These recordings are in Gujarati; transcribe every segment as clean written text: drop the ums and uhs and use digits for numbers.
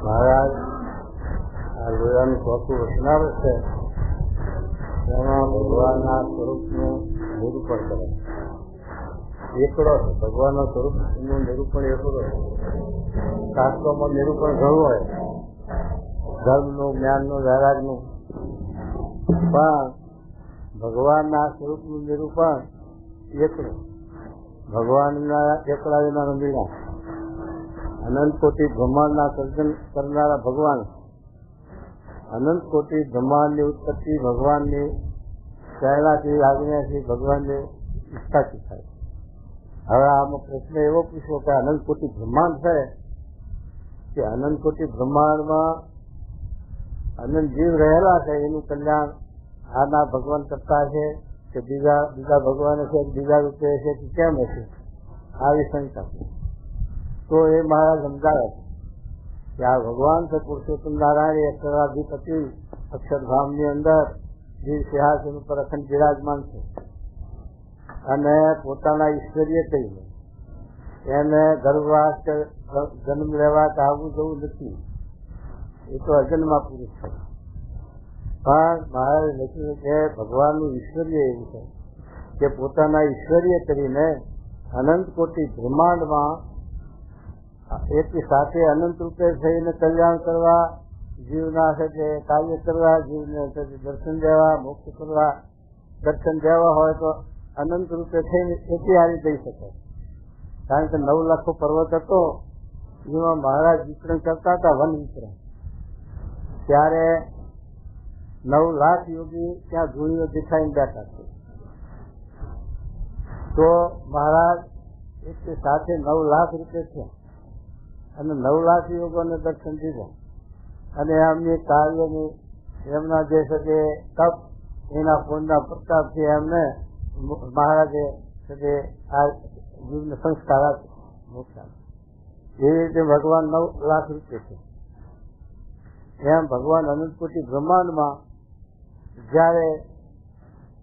મહારાજ આ લોયાનું ચોથું વચનાવે છે તેમાં ભગવાનના સ્વરૂપનું નિરૂપણ કરે. એકડો છે ભગવાનના સ્વરૂપનું નિરૂપણ એકડો છે. શાસ્ત્રોમાં નિરૂપણ ઘણું હોય, ધર્મનું, જ્ઞાનનું, વૈરાગનું, પણ ભગવાનના સ્વરૂપનું નિરૂપણ એકડું. ભગવાનના એકલા વિના મીણા, અનંત કોટી બ્રહ્માંડના સર્જન કરનારા ભગવાન, અનંત કોટી બ્રહ્માંડની ઉત્પત્તિ ભગવાનની પહેલાથી આજ્ઞાથી ભગવાનની ઈચ્છાથી થાય. હવે આમાં પ્રશ્ન એવો પૂછવો કે અનંત કોટી બ્રહ્માંડ છે કે અનંત કોટી બ્રહ્માંડમાં અનંત જીવ રહેલા છે, એનું કલ્યાણ આના ભગવાન કરતા છે કે બીજા ભગવાન છે, બીજા રૂપે છે કે કેમ હશે, આવી શંકા છે. તો એ મહારાજ સમજાવે કે આ ભગવાન છે પુરુષોત્તમ નારાયણ અક્ષરાધિપતિ અક્ષરધામની અંદર જે સિંહાસન ઉપર અખંડ બિરાજમાન છે અને પોતાના ઈશ્વરીય કહીને એને ગર્ભવાસ કે જન્મ લેવા કે આવવું જવું નથી, એ તો અજન્મા પુરુષ છે. પણ મહારાજ લખ્યું કે ભગવાનનું ઈશ્વરીય એવું છે કે પોતાના ઈશ્વરીય કરીને અનંત કોટી બ્રહ્માંડમાં એકી સાથે અનંત રૂપે થઈને કલ્યાણ કરવા, જીવના સાથે કાર્ય કરવા, જીવને સાથે દર્શન દેવા, મોક્ષ કરવા. દર્શન દેવા હોય તો અનંત રૂપે થઈને એકી હારી દઈ શકે. કારણ કે 9 લાખો પર્વત હતો, જેમાં મહારાજ વિચરણ કરતા હતા, વન વિચરણ. ત્યારે 9 લાખ યોગી ત્યાં ધૂળીઓ દેખાઈને બેઠા છે. તો મહારાજ એક સાથે 9 લાખ રૂપે છે અને 9 લાખ યોગોને દર્શન દીધા. અને એમની કાર્યની એમના જે છે તે તપ, એના પૂર્ણના પ્રતાપથી એમને મહારાજે છે આ જીવને સંસ્કાર આપ્યો. એવી રીતે ભગવાન 9 લાખ રૂપે છે. એમ ભગવાન અનંત કોટી બ્રહ્માંડમાં જયારે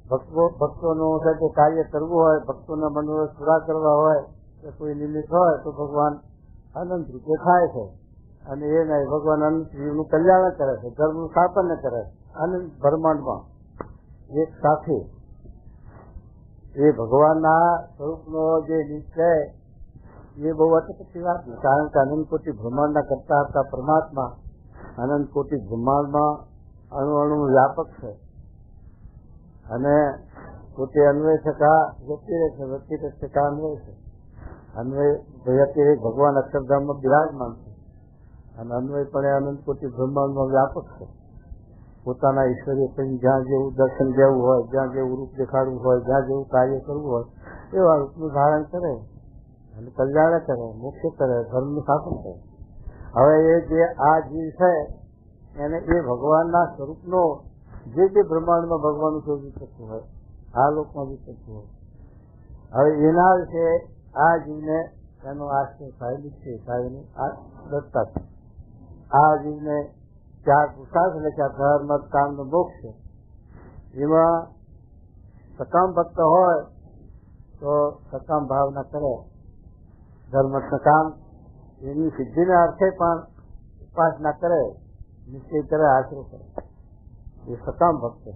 ભક્તોનું સાથે કાર્ય કરવું હોય, ભક્તોના મનોરથ પૂરા કરવા હોય કે કોઈ નિમિત્ત હોય તો ભગવાન અનંત રૂપે થાય છે. અને એ નહીં, ભગવાન અનંત જીવનું કલ્યાણ કરે છે, ધર્મનું સ્થાપન કરે છે અનંત બ્રહ્માંડમાં એક સાથે. એ ભગવાનના સ્વરૂપનો જે નિશ્ચય એ બહુ અટકતી વાત નથી. કારણ કે અનંત કોટી બ્રહ્માંડના કરતા હતા પરમાત્મા અનંત કોટી બ્રહ્માંડમાં અણુ અણુ વ્યાપક છે અને પોતે અન્વય થતા વ્યતિરેક છે, વ્યતિરેક થતા અન્વય છે. અન્વય વ્યતિરેક ભગવાન અક્ષરધામમાં બિરાજમાન છે અને અન્વય પણ અનંત કોટી બ્રહ્માંડમાં વ્યાપક છે. પોતાના ઈશ્વરીય કઈ જ્યાં જેવું દર્શન દેવું હોય, જ્યાં જેવું રૂપ દેખાડવું હોય, જ્યાં જેવું કાર્ય કરવું હોય એવા રૂપનું ધારણ કરે અને કલ્યાણ કરે, મોક્ષ કરે, ધર્મનું સ્થાપન કરે. હવે એ જે આ જીવ છે એને એ ભગવાનના સ્વરૂપનો જે બ્રહ્માંડમાં ભગવાનનું શોધી શકતું હોય, આ લોકમાં બી શકતું હોય, હવે એના વિશે આ જીવને એનો આશ્રય થાય નિશ્ચય થાય ને આ દત્તા થાય. આ જીવને 4 પુરુષાર્થ લખ્યા: ધર્મ, કામ ને મોક્ષ. એમાં સકામ ભક્ત હોય તો સકામ ભાવના કરે, ધર્મ કામ એની સિદ્ધિના અર્થે પણ ઉપાસના કરે, નિશ્ચય કરે, આશ્રય કરે, એ સકામ ભક્ત.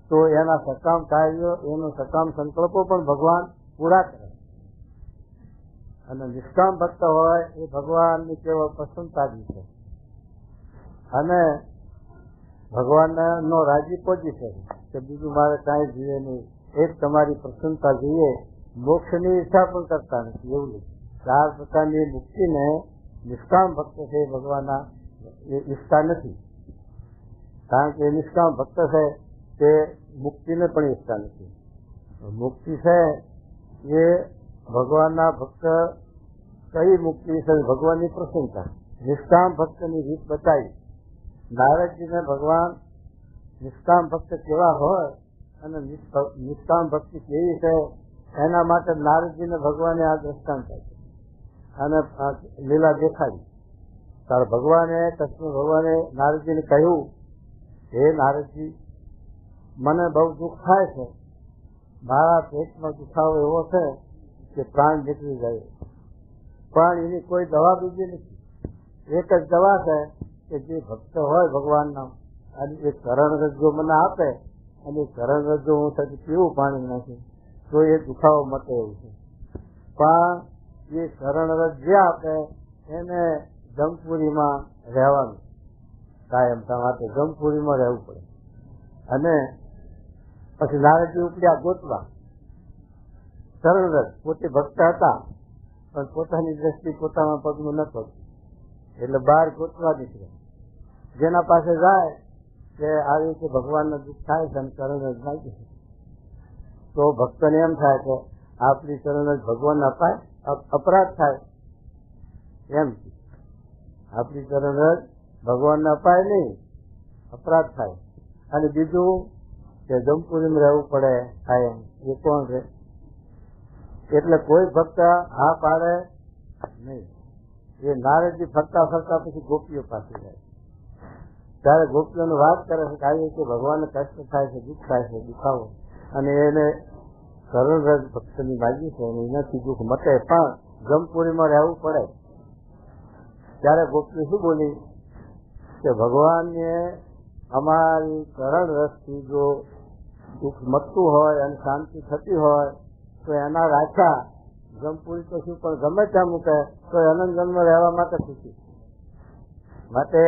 તો એના સકામ કાર્યો, એનો સકામ સંકલ્પો પણ ભગવાન પૂરા કરે. અને નિષ્કામ ભક્ત હોય એ ભગવાનની કેવળ પ્રસન્નતાજી છે અને ભગવાનનો રાજીપો જ છે કે બીજું મારે કાંઈ જોઈએ નહીં, એક તમારી પ્રસન્નતા જોઈએ. મોક્ષની ઈચ્છા પણ કરતા નથી. એવું નથી. 4 પ્રકારની મુક્તિને નિષ્કામ ભક્ત છે ભગવાનના એ ઈચ્છતા નથી. કારણ કે નિષ્કામ ભક્ત છે તે મુક્તિને પણ ઈચ્છતા નથી. મુક્તિ છે એ ભગવાનના ભક્ત કઈ મુક્તિ છે? ભગવાનની પ્રસન્નતા. નિષ્કામ ભક્તની રીત બતાવી. નારદજીને ભગવાન નિષ્કામ ભક્ત કેવા હોય અને નિષ્કામ ભક્તિ કેવી છે એના માટે નારદજીને ભગવાને આ દ્રષ્ટાંત આપ્યું અને લીલા દેખાડી. ત્યારે ભગવાને કૃષ્ણ ભગવાને નારદજીને કહ્યું, હે નારદજી, મને બહુ દુઃખ થાય છે. મારા પેટમાં દુખાવો એવો છે કે પ્રાણ નીકળી જાય, પણ એની કોઈ દવા બીજી નથી. એક જ દવા છે કે જે ભક્ત હોય ભગવાનનો અને એ કરણ જો મને આપે અને એ કરણ જો હું થતી પીવું પાણી નથી તો એ દુખાવો મટે એવું છે. પણ એ કરણ જે આપે એને જમપુરીમાં રહેવાનું, કાયમ માટે જમપુરીમાં રહેવું પડે. અને પછી નારદજી ઉપડ્યા ગોતવા. શરણરજ પોતે ભક્ત હતા પણ પોતાની દ્રષ્ટિ પોતાના પગનું ન પડતું એટલે બહાર ગોતવા નીકળ્યા. જેના પાસે જાય કે આવી રીતે ભગવાનને દુઃખ થાય છે અને શરણરજ માગી છે તો ભક્તને એમ થાય કે આપણી શરણરજ ભગવાનને અપાય, અપરાધ થાય એમ. આપણી શરણરજ ભગવાનને અપાય નહીં, અપરાધ થાય. અને બીજું કે જમપુરીમાં રહેવું પડે કાયમ. એ કોણ છે? એટલે કોઈ ભક્ત હા પાડે નહીં. એ નારદજી ફરતા ફરતા પછી ગોપીઓ પાસે જાય. ત્યારે ગોપીઓને વાત કરે છે કે આવી રીતે ભગવાનને કષ્ટ થાય છે, દુઃખ થાય છે, દુખાવો, અને એને શરણરજ ભક્તની માગી છે અને એનાથી દુઃખ મટે પણ જમપુરીમાં રહેવું પડે. ત્યારે ગોપી શું બોલી કે ભગવાનને અમારી શરણરજથી જો દુઃખ મટતું હોય અને શાંતિ થતી હોય તો એના રાજા જમપુરી તો શું પણ ગમે ત્યાં મૂકે તો અનંત જન્મ રહેવા માટે ખુશી. માટે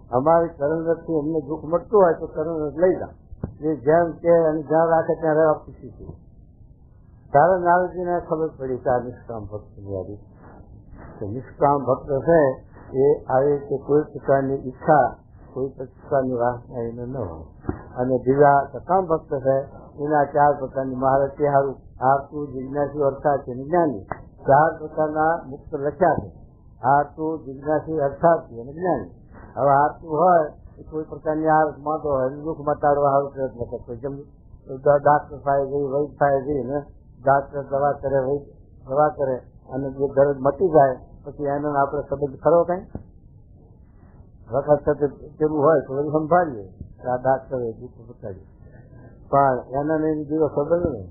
અમારી શરણરજથી અમને દુઃખ મળતું હોય તો શરણરજ લઈ જા, એ જેમ કે અને જ્યાં રાખે ત્યાં રહેવા ખુશી છે. ત્યારે નારદજીને ખબર પડી કે આ નિષ્કામ ભક્તની યાદી. નિષ્કામ ભક્ત છે એ આવી રીતે કોઈ પ્રકારની ઈચ્છા, કોઈ પ્રકારની વાસના એને ન હોય. અને બીજા સકામ ભક્ત છે એના 4 પ્રકારની મહારાજ સારું આરતું, જિજ્ઞાસુ, અર્થાર્થી અને જ્ઞાની. 4 પ્રકારના મુક્ત લખ્યા છે: આરતું, જિજ્ઞાસુ, અર્થાર્થી અને જ્ઞાની. હવે આરતું હોય એ કોઈ પ્રકારની આ માંદો હોય દુઃખ મટાડવા સારું પ્રયત્ન કરતો, જેમ ડાક્ટર પાસે જઈ, વૈદ પાસે જઈ ને ડાક્ટર દવા કરે, વૈદ દવા કરે અને જે દર્દ મટી જાય પછી એનો આપણે સંબંધ ખરો કઈ વખત સાથે કેવું હોય તો બધું સંભાળીએ કે આ ડાક્ટરે દુઃખ મટાડ્યું, પણ એને બીજો સંબંધ નહીં.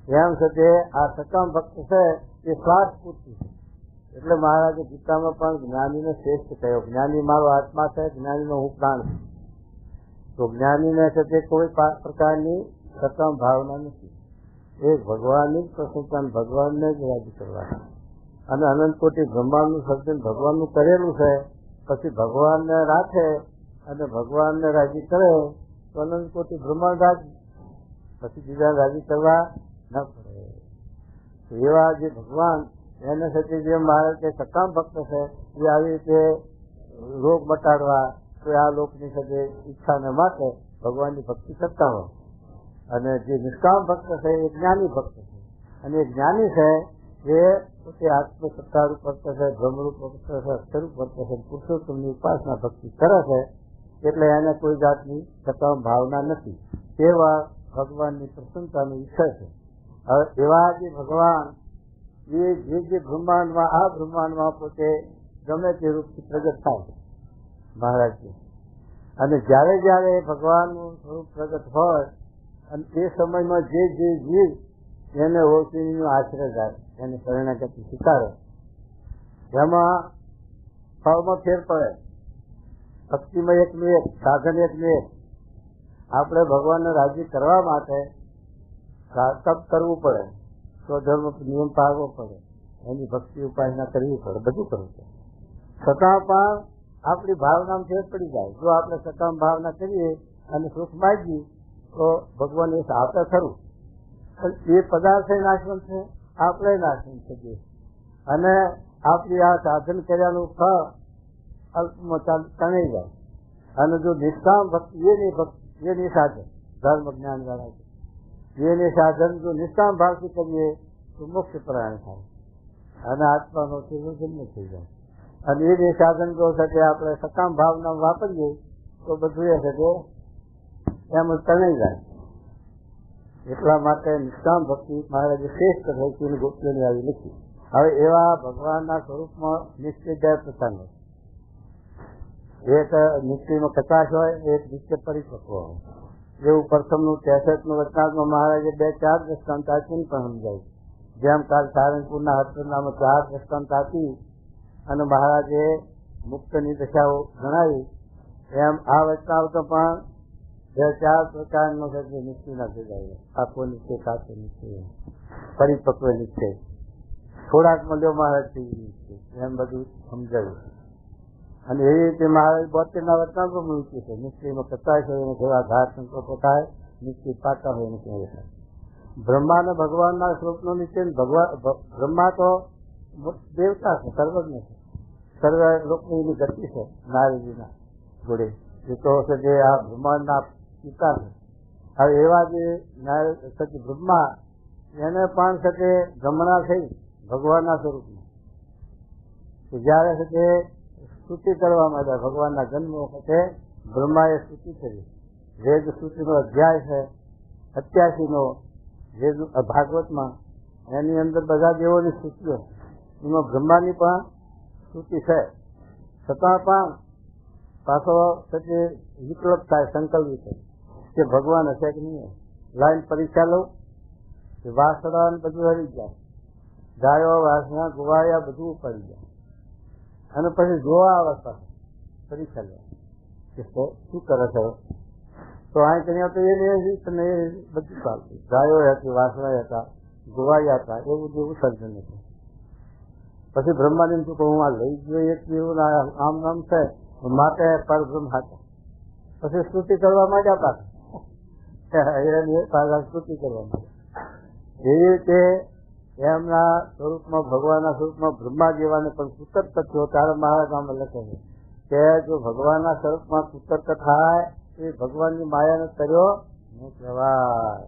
એમ છે કે આ સકામ ભક્ત છે એ સ્વાર્થ પૂરતું છે. એટલે મહારાજે ગીતામાં પણ જ્ઞાનીને શ્રેષ્ઠ કહ્યો. જ્ઞાની મારો આત્મા છે, જ્ઞાનીનો હું પ્રાણ છું. તો જ્ઞાનીને છે તે કોઈ પ્રકારની સકામ ભાવના નથી. એ ભગવાનની પ્રસન્નતા, ભગવાનને જ રાજી કરવાની. અને અનંત કોટી બ્રહ્માંડનું સર્જન ભગવાનનું કરેલું છે, પછી ભગવાનને રાખે અને ભગવાનને રાજી કરે તો અનંત કોટી બ્રહ્માંડ રાજી, પછી બીજા રાજી કરવા ન પડે. એવા જે ભગવાન એને સાથે જે મહારાજ કે સકામ ભક્ત છે એ આવી રીતે રોગ મટાડવા તો આ લોકની સાથે ઈચ્છાને માટે ભગવાનની ભક્તિ કરતા હોય. અને જે નિષ્કામ ભક્ત છે એ જ્ઞાની ભક્ત છે. અને એ જ્ઞાની છે એ પોતે આત્મસત્તારૂપ ભક્ત છે, બ્રહ્મરૂપ ભક્ત છે, અક્ષરૂપ ભક્ત છે, પુરુષોત્તમની ઉપાસના ભક્તિ કરે છે. એટલે એને કોઈ જાતની સકામ ભાવના નથી. તેવા ભગવાનની પ્રસન્નતાનો વિષય છે. હવે એવા જે ભગવાન એ જે બ્રહ્માંડમાં આ બ્રહ્માંડમાં પોતે ગમે તે રૂપથી પ્રગટ થાય મહારાજજી. અને જયારે જયારે ભગવાનનું સ્વરૂપ પ્રગટ હોય અને એ સમયમાં જે જીવ એને ઓળખીનો આશ્રય જાય, એને શરણાગતિ સ્વીકારે, એમાં ભાવમાં ફેર પડે. ભક્તિમાં એકનું એક, સાધન એકનું એક. આપણે ભગવાનને રાજી કરવા માટે તપ કરવું પડે, સ્વધર્મ નિયમ પાળવો પડે, એની ભક્તિ ઉપાસના કરવી પડે, બધું કરવું પડે. છતાં પણ આપણી ભાવનામાં ફેર પડી જાય. જો આપણે સકામ ભાવના કરીએ અને સુખ માગીએ તો ભગવાન એ આપે ખરું, પણ એ પદાર્થ નાશવંત છે, આપણે નાશવંત થઈએ. અને આપણી આ સાધન કર્યાનું ફળ અલ્પમાં તણાઈ જાય. અને જો નિષ્કામ ભક્તિ એની સાધન ધર્મ જ્ઞાન વાળા છે, એની સાધન જો નિષ્કામ ભાવથી કરીએ તો મોક્ષ પ્રાણ થાય અને આત્માનો જન્મ થઈ જાય. અને એ સાધન જો સાથે આપણે સકામ ભાવના વાપરીએ તો બધું એ સાથે એમ તણાઈ જાય. એટલા માટે નિષ્કામ ભક્તિ મહારાજે શ્રેષ્ઠ ભક્તિની ગોપીઓની આવી લખી. હવે એવા ભગવાનના સ્વરૂપમાં નિશ્ચય પ્રસંગ, એક નિશ્ચયનો કચાશ હોય, એક નિશ્ચય પરિપક્વ હોય. એવું પ્રથમનું 63નું વચનાત્મા મહારાજે 2-4 દ્રષ્ટાંત આપીને પણ સમજાય. જેમ કાલ સારંગપુરના હરનામાં 4 દ્રષ્ટાંત આપી અને મહારાજે મુક્તની દશાઓ જણાવી, એમ આ વચનાવતો પણ 2-4 પ્રકારનો નિશ્ચયના થઈ જાય. આખો નિશ્ચય, સાચો નિશ્ચય, પરિપક્વ નિશ્ચય, થોડાક મળ્યો મહારાજ નિશ્ચય, એમ બધું સમજાયું. અને એવી રીતે મહારાજ 72ના વચનામાં મૂક્યું છે. નિશ્ચયમાં કચાશ હોય એને જેવા ઘાટ સંકલ્પ થાય, નિશ્ચય પાકા હોય એને કેવું થાય. બ્રહ્મા અને ભગવાનના સ્વરૂપનો નિશ્ચય. બ્રહ્મા તો દેવતા છે, સર્વજ્ઞ છે, સર્વ લોકની એની ગતિ છે. નારદજીના જોડે એ તો છે જે આ બ્રહ્માંડના પિતા છે. હવે એવા જે સચિવ બ્રહ્મા એને પણ છે તે ગમણા થઈ ભગવાનના સ્વરૂપમાં. જયારે છે તે સ્તુતિ કરવા માંડ્યા ભગવાનના જન્મ વખતે બ્રહ્માએ સ્તુતિ કરી. વેદ સ્તુતિનો અધ્યાય છે 87નો વેદ ભાગવતમાં, એની અંદર બધા દેવોની સ્તુતિઓ, એમાં બ્રહ્માની પણ સ્તુતિ છે. છતાં પણ પાછો તે વિકલ્પ થાય, સંકલ્પ છે કે ભગવાન હશે કે નહીં. લાઈન પરીક્ષા લઉં કે વાસણા બધું હરી જાય, ગાયો વાસણા ગુવાયા બધું પડી જાય. અને પછી જોવા અવસ્થા પરીક્ષા લે કે શું કરે છે. તો અહીં કર્યા તો એને બધું ચાલતું, ગાયો હતી, વાસણા હતા, ગુવાયા હતા, એવું જેવું સર્જન હતું. પછી બ્રહ્માની શું કહું, આ લઈ ગયો એક એવું આમ નામ છે માટે પરબ્રહ્મ હતા. પછી સ્તુતિ કરવા માંડ્યા પાછા સ્તુતિ કરવા માંડ્યા. એવી રીતે એમના સ્વરૂપમાં, ભગવાનના સ્વરૂપમાં બ્રહ્મા જેવાને પણ કુતર્ક થયો. ત્યારે મહારાજ આમાં લખે છે કે જો ભગવાનના સ્વરૂપમાં કુતર્ક થાય એ ભગવાનની માયાને કર્યો ન કહેવાય.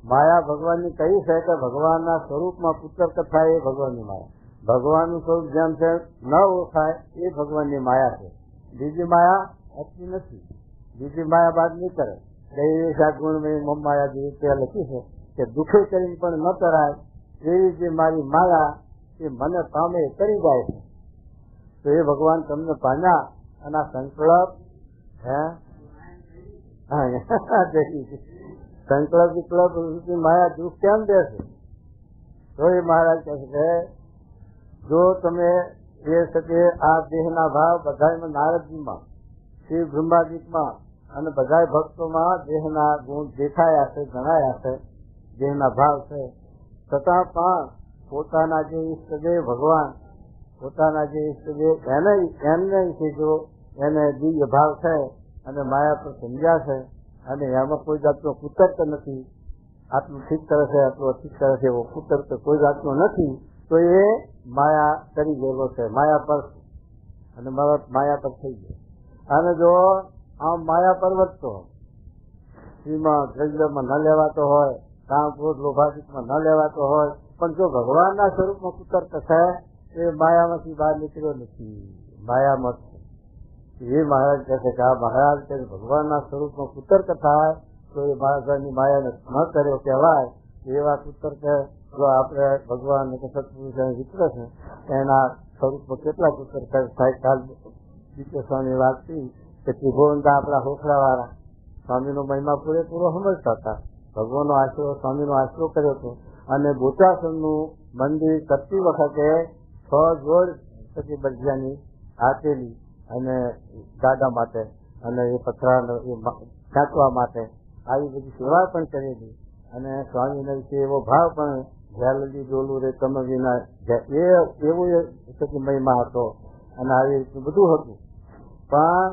માયા ભગવાનની કઈ છે કે ભગવાનના સ્વરૂપમાં કુતર્ક થાય એ ભગવાનની માયા. ભગવાનનું સ્વરૂપ જેમ છે ન ઓળખાય એ ભગવાનની માયા છે. બીજી માયા હતી નથી, બીજી માયા બાદ નહીં કરે. દૈવી શાકગુણમય માયા જેવી ત્યાં લખી છે કે દુઃખે કરીને પણ ન કરાય એવી જે મારી માયા એ મને પામે કરી જાય છે. તો એ ભગવાન તમને પામ્યા અને આ સંકલ્પ સંકલ્પ વિકલ્પ માયા દુઃખ કેમ દેશે? તો એ મહારાજ કહે છે જો તમે એ શકે આ દેહના ભાવ બધામાં, નારદજીમાં, શ્રી બ્રહ્માજીમાં અને બધા ભક્તોમાં દેહના ગુણ દેખાયા છે, જણાયા છે, દેહના ભાવ છે. છતાં પણ પોતાના જે ઈષ્ટદેવ ભગવાન, પોતાના જે ઈષ્ટદેવ એમને જો એને દિવ્ય ભાવ છે અને માયા પર સમજ્યા છે અને એમાં કોઈ જાતનો કુતર્ક નથી, આટલું ઠીક કરે છે, આટલું અઠીક કરે છે, એવો કુતર્ક કોઈ જાતનો નથી, તો એ માયા કરી ગયેલો છે, માયા પર, અને માયા પર થઈ ગયો. અને જો આમ માયા પર વધતો શ્રીમાં દ્રવ્યમાં ન લેવાતો હોય, કામ ક્રોધ લોભાદિકમાં ન લેવાતો હોય, પણ જો ભગવાનના સ્વરૂપમાં કુતર્ક છે એ માયામાંથી બહાર નીકળ્યો નથી, માયામાં છે. એ મહારાજ કહે છે કે આ મહારાજ કે ભગવાનના સ્વરૂપમાં કુતર્ક થાય તો એ મહારાજની માયાને ન કર્યો કહેવાય. એવા કુતર કે જો આપણે ભગવાન કે સત્પુરુષ વિતરે છે એના સ્વરૂપમાં કેટલા કુતર થાય. કાલ બીજો સ્વામી વાત થઈ કે ત્રિભુવનતા આપણા હોખલા વાળા સ્વામીનો મહિમા પૂરેપૂરો સમજતા હતા. ભગવાનનો આશરો સ્વામીનો આશરો કર્યો હતો અને બોચાસનનું મંદિર કરતી વખતે 6 જોડ પછી બરજાની આટેલી અને ગાડા માટે અને એ પથરાનો એ ઢાંકવા માટે આવી બધી સેવા પણ કરેલી. અને સ્વામીના વિશે એવો ભાવ પણ જ્યાલજી ડોલું રે તમે વિના એવું પછી મહિમા હતો અને આવી રીતનું બધું હતું. પણ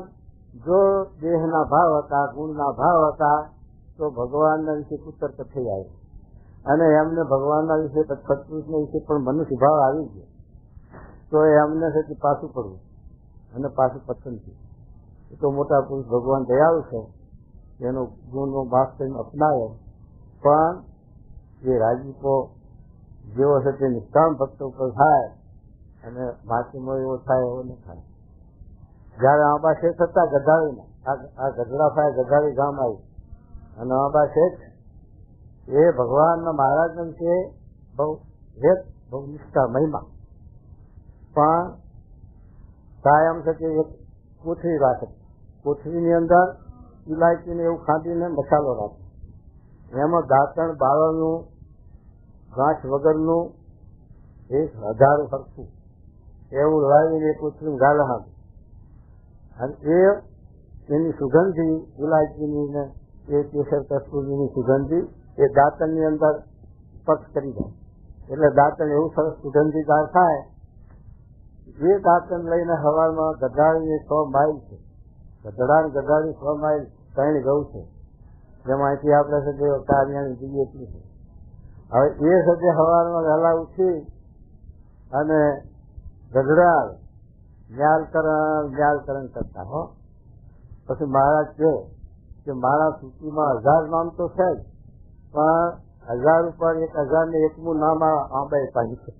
જો દેહના ભાવ હતા, ગુણના ભાવ હતા તો ભગવાનના વિશે કુતર્ક થઈ આવે અને એમને ભગવાનના વિશે સત્પુરુષના વિશે પણ મનુષ્ય ભાવ આવી ગયો તો એમને છે પાછું પડવું અને પાછું પસંદ થયું. એ તો મોટા પુરુષ ભગવાન દયાળુ છે, એનો ગુણનો માફ કરીને અપનાવે. પણ એ રાજીપો જેવો છે તે નિષ્કામ ભક્તો ઉપર થાય અને માટીમાં એવો થાય એવો ન થાય. જયારે આંબા શેઠ હતા ગધાડીના, આ ગઢડા થાય ગધાડી ગામ આવ્યું અને આંબા શેઠ એ ભગવાનના મહારાજના વિશે બહુ નિષ્ઠા મહિમા. પણ કાયમ છે કે એક કોથળી રાખે, કોથળીની અંદર ઇલાયચીને એવું ખાંડીને મસાલો રાખે, એમાં દાંતણ બાળવાનું ગાંઠ વગરનું 1000 સરખું એવું લાવીને કોથળી ગાલે હાથ અને એની સુગંધી ઇલાયચીની ને એ કેસર કસ્તુરીની સુગંધી એ દાંતણની અંદર સ્પર્શ કરી જાય એટલે દાંતણ એવું સરસ સુગંધીદાર થાય. એ દાંતણ લઈને હવારમાં ગધાડીને 100 માઇલ છે, ગધાડી 100 માઇલ 3 ગૌ છે, જેમાં અહીંથી આપણે સજે કાર્યાની જઈએ એટલી છે. હવે એ સજે હવારમાં વહેલા ઉઠી અને ગધડાળ ન્યાલકરણ કરતા હો. પછી મહારાજ કહે કે મારા સૂચિમાં 1000 નામ તો છે જ, પણ 1000 ઉપર 1001મું નામ આંબાએ પાડ્યું છે.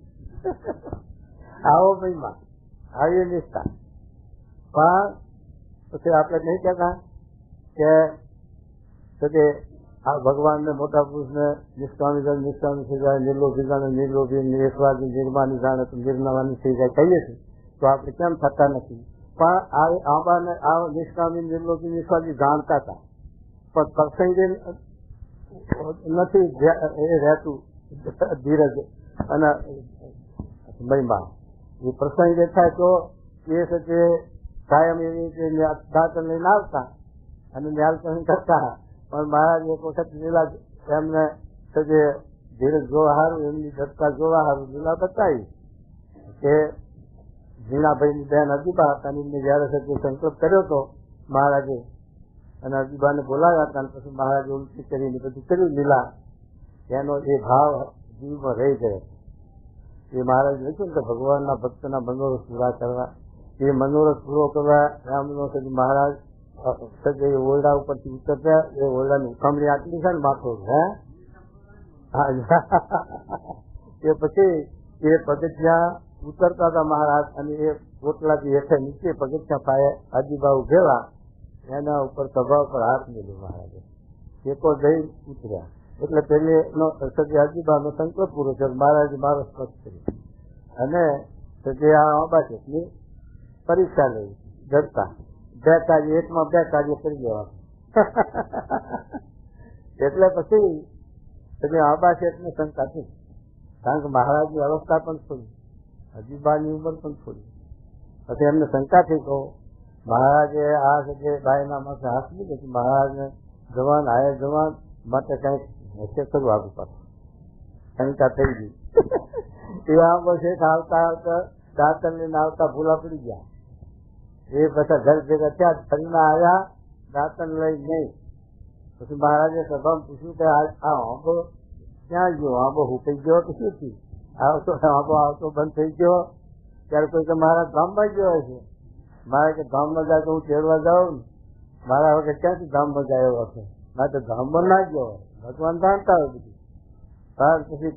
આવો મહિમા, આવી નિષ્ઠા. પણ પછી આપણે નહીં કહેતા કે આ ભગવાનને મોટા પુરુષને નિષ્કામી થઈ જાય, નિર્લોભી જાણે નિર્લોભી, નિર્વાદી નિર્માની જાણે તો નિર્નવાની થઈ જાય કહીએ છીએ તો આપણે કેમ થતા નથી. પણ આ આંબાને આ નિષ્કામી નિર્લોભી નિસ્વાદી જાણતા હતા પણ પ્રસંગે નથી એ રહેતું ધીરજ અને મહિમા. એ પ્રસંગે થાય તો એ છે કાયમ એવી રીતે દાંતણ લઈને આવતા અને ન્યાલકરણ કરતા. પણ મહારાજ એક વખત લીલા એમને જે ધીરજ જોવા સારું એમની દત્તા જોવા સારું લીલા બતાવી કે ઝીણાભાઈની બહેન અજીબા હતા એમને જયારે સંકલ્પ કર્યો હતો મહારાજે અને અજીબાને બોલાવ્યા હતા પછી મહારાજે ઉલટી કરીને બધું કર્યું લીલા, એનો એ ભાવ જીવમાં રહી ગયો. એ મહારાજ લખ્યું કે ભગવાનના ભક્તના મનોરથ પૂરા કરવા, એ મનોરથ પૂરો કરવા રામનો મહારાજ ઓરડા ઉપરથી ઉતરતા એ ઓરડાની ઉખામણી આટલી છે ને માથો એ પછી એ પગથિયા ઉતરતા હતા મહારાજ અને એ પોટલાથી હેઠે નીચે પગથિયા પાયે આજીબા ઉભેલા એના ઉપર સભા ઉપર હાથ મેળ્યો મહારાજે. એકો જઈ ઉતર્યા એટલે પેલી આજીબાનો સંકલ્પ પૂરો છે મહારાજે મારો સ્પષ્ટ કર્યો અને આ આંબાચેટની પરીક્ષા લઈ ડરતા 2 કાર્ય એકમાં 2 કાર્ય કરી દેવા. એટલે પછી આંબાચેટને શંકા થઈ કારણ કે મહારાજની અવસ્થા પણ થોડી, અજીબાની ઉંમર પણ થોડી. પછી એમને શંકા થઈ તો મહારાજે આ જગ્યાએ બાયના માથે હાથ લીધો કે મહારાજને જવાન હાયર જવાન માટે કંઈક હશે ખરું આગુ પાછું. શંકા થઈ ગઈ. એ આંબો શેઠ આવતા દાંતણ લઈને આવતા ભૂલા પડી ગયા. એ બધા ઘર ભેગા થયા, ફરીના આવ્યા દાંતણ લઈ નહીં. પછી મહારાજે સભામાં પૂછ્યું કે આ આંબો ક્યાં ગયો, આંબો હુકાઈ ગયો કે શું થયું? આંબો આવતો બંધ થઈ ગયો. ત્યારે કોઈ કે મહારાજ ગામમાં ગયો હશે. મારે કે ગામમાં જાય તો હું તેડવા જાઉં ને, મારા વખત ક્યાંથી ગામમાં જાય એવો હશે? મારે તો ગામમાં ના ગયો હોય, ભગવાન જાણતા હોય બધું. કારણ પછી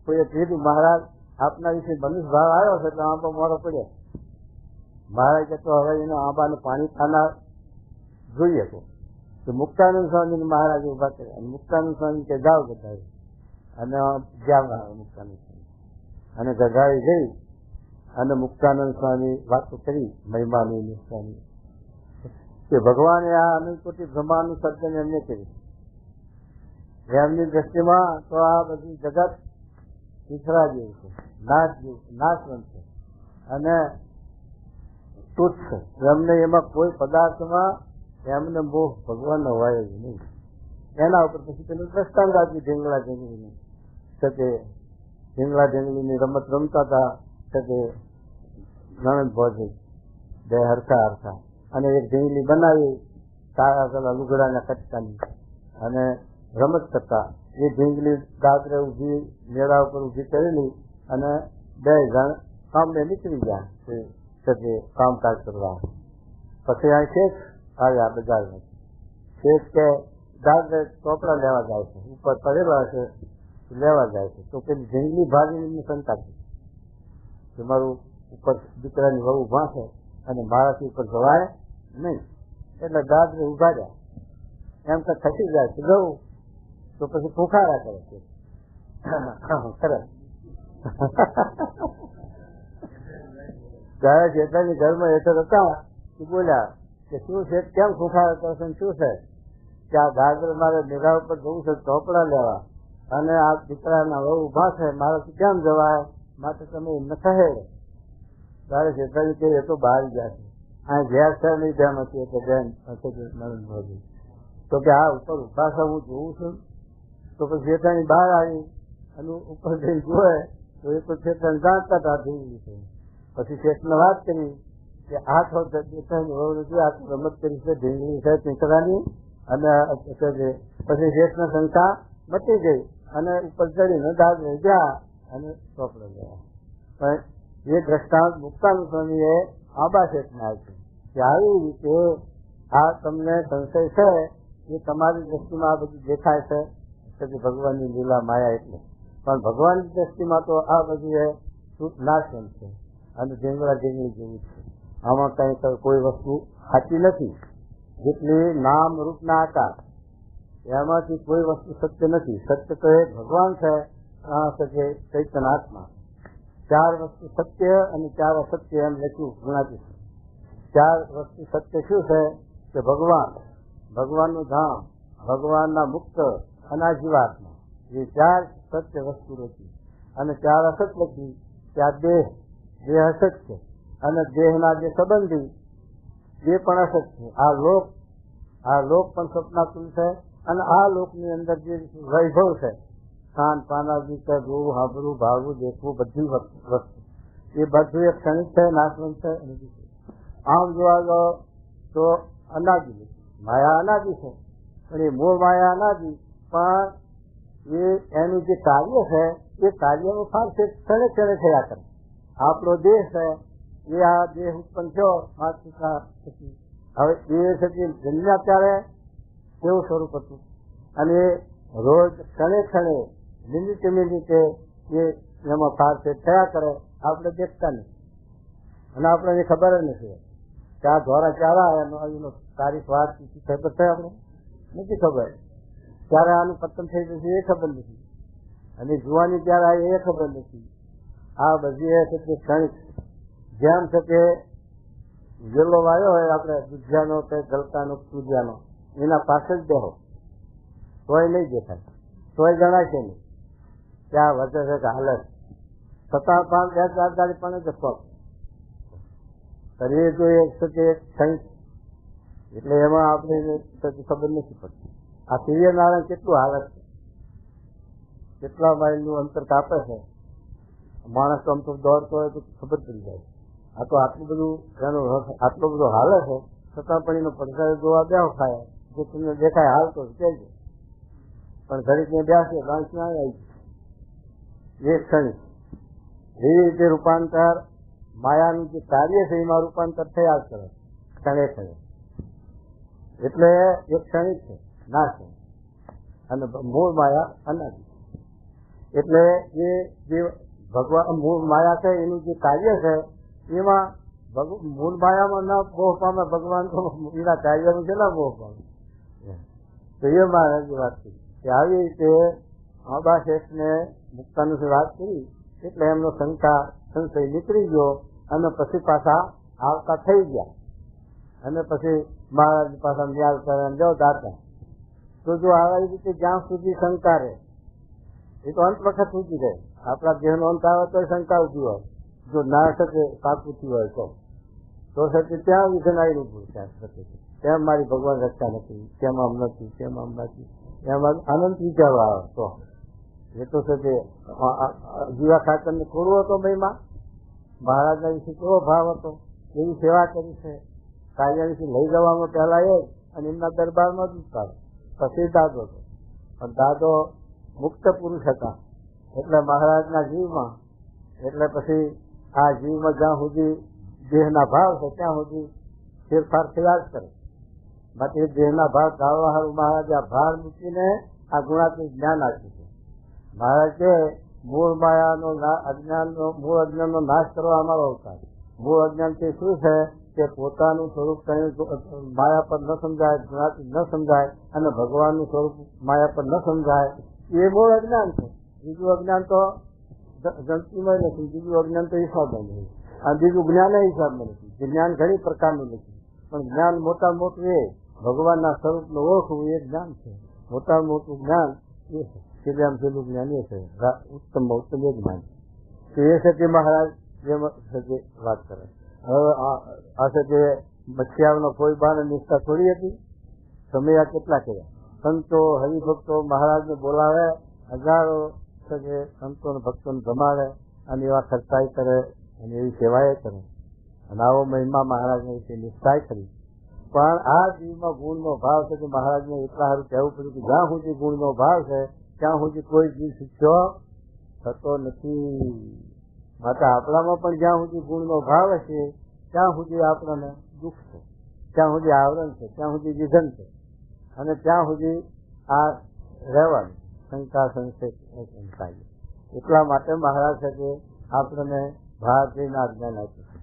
કોઈએ કીધું મહારાજ આપના વિશે મનુષ્ય ભાવ આવ્યો છે એટલે આંબો મોડો પડ્યો. મહારાજ કે તો હવે એનો આંબાને પાણી ખાનાર જોઈએ તો મુક્તાનંદ સ્વામી મહારાજે ઉભા કર્યા. મુક્તાનંદ સ્વામી કે જાઓ બધા અને જ્યાં મુક્તાનંદ સ્વામી અને ગગાવી ગઈ અને મુક્તાનંદ સ્વામી વાતો કરી મહિમાની સ્વામી કે ભગવાને આ અનંતકોટી બ્રહ્માંડનું સર્જન એમને કર્યું. એમની દ્રષ્ટિમાં તો આ બધી જગત ઈશ્વરા જેવું છે, નાશવંત છે અને તુચ્છ છે. એમને એમાં કોઈ પદાર્થમાં એમને મોહ ભગવાનનો હોય જ નહીં. એના ઉપર પછી પેલું દ્રષ્ટાંત આપ્યું ઢીંગલા ઢીંગલીનું કે ઢીંગલા ઢીંગલીની રમત રમતા હતા કે નણંદ ભોજી બે હરખા હરખા અને એક ઢીંગલી બનાવી સારા પેલા લુગડાના કટકાની અને રમત કરતા. એ ઢીંગલી દાદરે ઉભી મેળા ઉપર ઉભી કરેલી અને બે જણ કામને નીકળી ગયા કે કામકાજ કરવા. પછી અહીં શેઠ આવ્યા બજારમાં. શેઠ કે દાદરે ચોપડા લેવા જાય છે, ઉપર પડેલા છે લેવા જાય છે. તો પેલી ઢીંગલી ભાગીને શંકા કે મારું ઉપર દીકરાની વહુ ભાંસે અને મારાથી ઉપર જવાય નહીં. એટલે દાદરે ઉભા રહ્યા. એમ કે ખસી જાય છે જવું તો પછી ફૂંકારા કરે છે. ખરા ત્યારે જેટલાની ઘરમાં હેઠળ હતા એ બોલ્યા કે શું છે, કેમ ફૂંકારા કરશે, શું છે કે આ દાદર મારે મેળા ઉપર જવું છે ચોપડા લેવા અને આ દીકરાના વહુ ઉભા છે, મારાથી કેમ જવાય, માટે તમે એમને કહે. તારે જેટલાની કે એ તો બહાર ગયા છે, આ ઘેર છે નહીં બેન હતી એટલે બેન નરેન્દ્ર મોદી તો કે આ ઉપર ઉભા છે હું જોઉં છું. તો પછી શેઠાણી બહાર આવી અને ઉપર જઈને જોયે તો એ તો શેઠાણી જાણતા હતા ઢીંગલી છે. પછી શેઠને વાત કરી કે આ તો શેઠાણી આ રમત કરી છે ઢીંગલી છે પીંકડાની અને પછી શેઠને શંકા મટી ગઈ અને ઉપર ચડીને દાદરે ગયા અને ચોપડો ગયા. પણ એ દ્રષ્ટાંત મુક્તાનંદ સ્વામીએ આબા શેઠને આપ્યું કે આવી રીતે આ તમને સંશય છે એ તમારી દ્રષ્ટિમાં આ બધું દેખાય છે કે ભગવાનની લીલા માયા એટલે, પણ ભગવાનની દ્રષ્ટિમાં તો આ બધું એ નાશવંત છે અને ઢીંગલા ઢીંગલી જેવું છે. આમાં કઈ કોઈ વસ્તુ સાચી નથી. જેટલી નામ રૂપના આકાર એમાંથી કોઈ વસ્તુ સત્ય નથી. સત્ય તો એ ભગવાન છે ચૈતન્ય આત્મા. ચાર વસ્તુ સત્ય અને ચાર અસત્ય એમ લખ્યું ગુણાતી છે. ચાર વસ્તુ સત્ય શું છે કે ભગવાન, ભગવાનનું ધામ, ભગવાનના મુક્ત અને આ જીવાત્મા, એ ચાર સત્ય વસ્તુ હતી. અને ચાર અસત લખી કે આ દેહ અસત છે અને દેહના જે સંબંધી એ પણ અસત છે. આ લોક પણ સપનાતુલ છે અને આ લોકની અંદર જે વૈભવ છે, ખાન પાનાજી છે, જોવું સાંભળવું ભાવવું દેખવું બધી વસ્તુ એ બધું એક ક્ષણિક છે, નાશવંત છે. આમ જોવા જાઓ તો અનાદિ માયા અનાદિ છે પણ એ મૂળ માયા અનાદિ, પણ એનું જે કાર્ય છે એ કાર્યનું ફાર છે ક્ષણે ક્ષણે થયા કરે. આપણો દેહ છે એ આ દેહ ઉત્પન્ન થયો માતૃકા પછી હવે એ છે કે જન્મ્યા ત્યારે કેવું સ્વરૂપ હતું અને રોજ ક્ષણે ક્ષણે મિનિટે એ એમાં ફાર છે થયા કરે. આપણે દેખતા નથી અને આપણને ખબર જ નથી કે આ ધોરા ચારા એનો તારીખ વાર ખબર છે આપણે નથી ખબર. ત્યારે આનું પતન થઈ જશે એ ખબર નથી અને જુવાની ત્યારે આવે એ ખબર નથી. આ બધી એ છે કે ક્ષણિક જેમ છે કે વેલો વાયો હોય આપણે દુધિયાનો કે ગલકાનો સૂર્યાનો એના પાછળ જ બેહો તોય નહીં દેખાય, તોય જણાય છે નહીં કે આ વધે છે કે હાલત છતાં પણ 2-4 દાડી પણ જ શોખ કરીએ તો એક છે કે ક્ષણિક એટલે એમાં આપણે ખબર નથી પડતી. આ સૂર્યનારાયણ કેટલું હાલત છે, કેટલા માઇલનું અંતર કાપે છે. માણસ આમ તો દોડતો હોય તો ખબર પડી જાય. આ તો આટલું બધું આટલો બધો હાલે છે છતાં પણ એનો પડકાર જોવા બેહો ખાય જે તમને દેખાય હાલતો કહેજો પણ ઘડીકને બેસે બાંસ ના આવી એક ક્ષણિક. એવી રીતે રૂપાંતર માયાનું જે કાર્ય છે એમાં રૂપાંતર થયા જ કરે ક્ષણે ક્ષણે. એટલે એક ક્ષણિક છે નાશ અને મૂળ માયા અનાદિ. એટલે એ જે ભગવાન મૂળ માયા છે એનું જે કાર્ય છે એમાં મૂળ માયામાં ના મોહ પામે ભગવાન તો એના કાર્યનું કેટલા મોહ પામે. તો એ મહારાજની વાત છે કે આવી રીતે આબા શેઠને મુક્તાનંદ વાત કરી એટલે એમનો સંશય નીકળી ગયો અને પછી પાછા આવતા થઈ ગયા અને પછી મહારાજ પાછા ન્યાય કરે જાઓ દાતા. તો જો આવી રીતે જ્યાં સુધી શંકા રહે એ તો અંત વખત ઉઠી જાય. આપણા દેહનો અંત આવે તો શંકા ઉઠી હોય, જો ના શકે કાકુથી હોય તો સત્ય ત્યાં વિધન આવી ઉભું તેમ મારી ભગવાન રક્ષા નથી, કેમ આમ નથી, કેમ આમ નથી, એમાં આનંદ વિચારો આવે. તો એ તો છે તે જીવા ખાતરને થોડો હતો મહિમા, મહારાજના વિશે કેવો ભાવ હતો, એવી સેવા કરી છે. કાર્ય વિશે લઈ જવામાં પહેલા એ અને એમના દરબારમાં જ ઉતારો, પછી દાદો હતો. પણ દાદો મુક્ત પુરુષ હતા એટલે મહારાજના જીવમાં, એટલે પછી આ જીવમાં જ્યાં સુધી દેહના ભાવ છે ત્યાં સુધી ફેરફાર થયા જ કરે. બાકી દેહના ભાવ ટાળવા હારું મહારાજે આ ભાર મૂકીને આ ગુણાત્મક જ્ઞાન આપ્યું છે. મહારાજ કે મૂળ માયાનો મૂળ અજ્ઞાનનો નાશ કરવા અમારો અવતાર. મૂળ અજ્ઞાનથી શું છે કે પોતાનું સ્વરૂપ માયા પર ન સમજાય, ગુણાત્મક ન સમજાય અને ભગવાનનું સ્વરૂપ માયા પર ન સમજાય, એ મૂળ અજ્ઞાન છે. બીજું અજ્ઞાન તો જંતુમાં નથી, બીજું અજ્ઞાન તો હિસાબમાં નથી, અને બીજું જ્ઞાન હિસાબમાં નથી. જ્ઞાન ઘણી પ્રકારનું નથી, પણ જ્ઞાન મોટા મોટું એ ભગવાનના સ્વરૂપને ઓળખવું એ જ્ઞાન છે. મોટા મોટું જ્ઞાન એ છે, છેલ્લામાં છેલ્લું જ્ઞાન એ છે, ઉત્તમ ઉત્તમ એ જ્ઞાન છે. એ છે કે મહારાજ જે વાત કરે. હવે આ છે કે મચ્છિયાનો કોઈ બાને નિષ્ઠા થોડી હતી. સમય આ કેટલા કર્યા, સંતો હરિભક્તો મહારાજને બોલાવે, હજારો કે સંતો ભક્તોને જમાડે અને એવા ખર્ચાઈ કરે અને એવી સેવાએ કરે અને આવો મહિમા મહારાજને વિશે નિષ્ઠાય કરી. પણ આ જીવમાં ગુણનો ભાવ છે કે મહારાજને એટલા સારું કહેવું પડ્યું કે જ્યાં સુધી ગુણનો ભાવ છે ત્યાં સુધી કોઈ જીવ શીખ્યો થતો નથી. માટે આપણામાં પણ જ્યાં સુધી ગુણનો ભાવ હશે ત્યાં સુધી આપણને દુઃખ છે, ત્યાં સુધી આવરણ છે, ત્યાં સુધી વિધન છે અને ત્યાં સુધી આ રહેવાનું શંકા સંશય. એટલા માટે મહારાજ છે કે આપણને ભાર થઈને આ જ્ઞાન આપ્યું છે.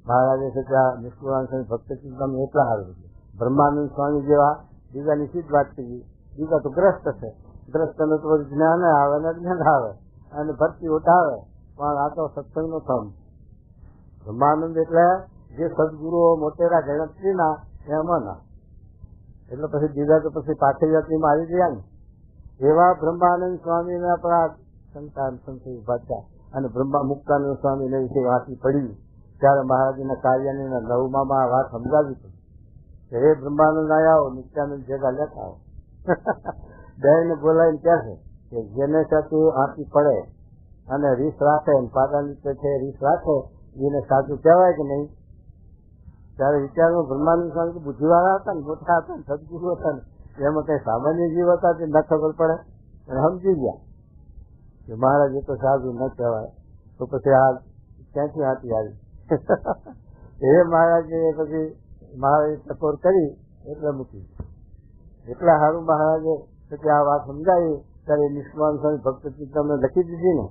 મહારાજે છે કે આ નિષ્કુળાન ભક્ત ચિંતન એટલા સારું છે. બ્રહ્માનંદ સ્વામી જેવા બીજાની સીધ વાત કરી, બીજા તો ગ્રસ્ત છે, ગ્રસ્તને તો જ્ઞાન આવે ને જ્ઞાન આવે અને ભક્તિ ઉઠાવે, પણ આ તો સત્સંગનો થમ. બ્રહ્માનંદ એટલે જે સદગુરુઓ મોટેરા ગણતરીના એમાં ના, એટલે પછી બીજા તો પછી પાછળ જાતિમાં આવી ગયા ને. એવા બ્રહ્માનંદ સ્વામીને આપણા સંતાન સંત ઉભા થયા અને બ્રહ્મા મુક્તાનંદ સ્વામીને વિશે વાંચી પડી ત્યારે મહારાજના કાર્યની 9માં આ વાત સમજાવી હતી કે હે બ્રહ્માનંદ આવ્યા નિત્યાનંદ ભેગા લેતા આવો. બેને બોલાવીને કહે છે કે જેને સાથે આંટી પડે અને રીસ રાખે પાટા નીચે છે રીસ રાખે એને સાચું કહેવાય કે નહીં. ત્યારે વિચારમાં બ્રહ્માનંદ સ્વામી બુદ્ધિવાળા હતા ને, મોટા હતા ને, સદગુરુ હતા ને, એમાં કઈ સામાન્ય જીવ હતા તે ન ખબર પડે અને સમજી ગયા કે મહારાજ એ તો સાધુ ન કહેવાય. તો પછી આ ક્યાંથી આંટી આવી? એ મહારાજે પછી મહારાજે ટકોર કરી એટલે મૂકી. એટલા સારું મહારાજે પછી આ વાત સમજાવી ત્યારે નિષ્કામ સ્વામી ભક્ત ચિત્તમને લખી દીધી ને.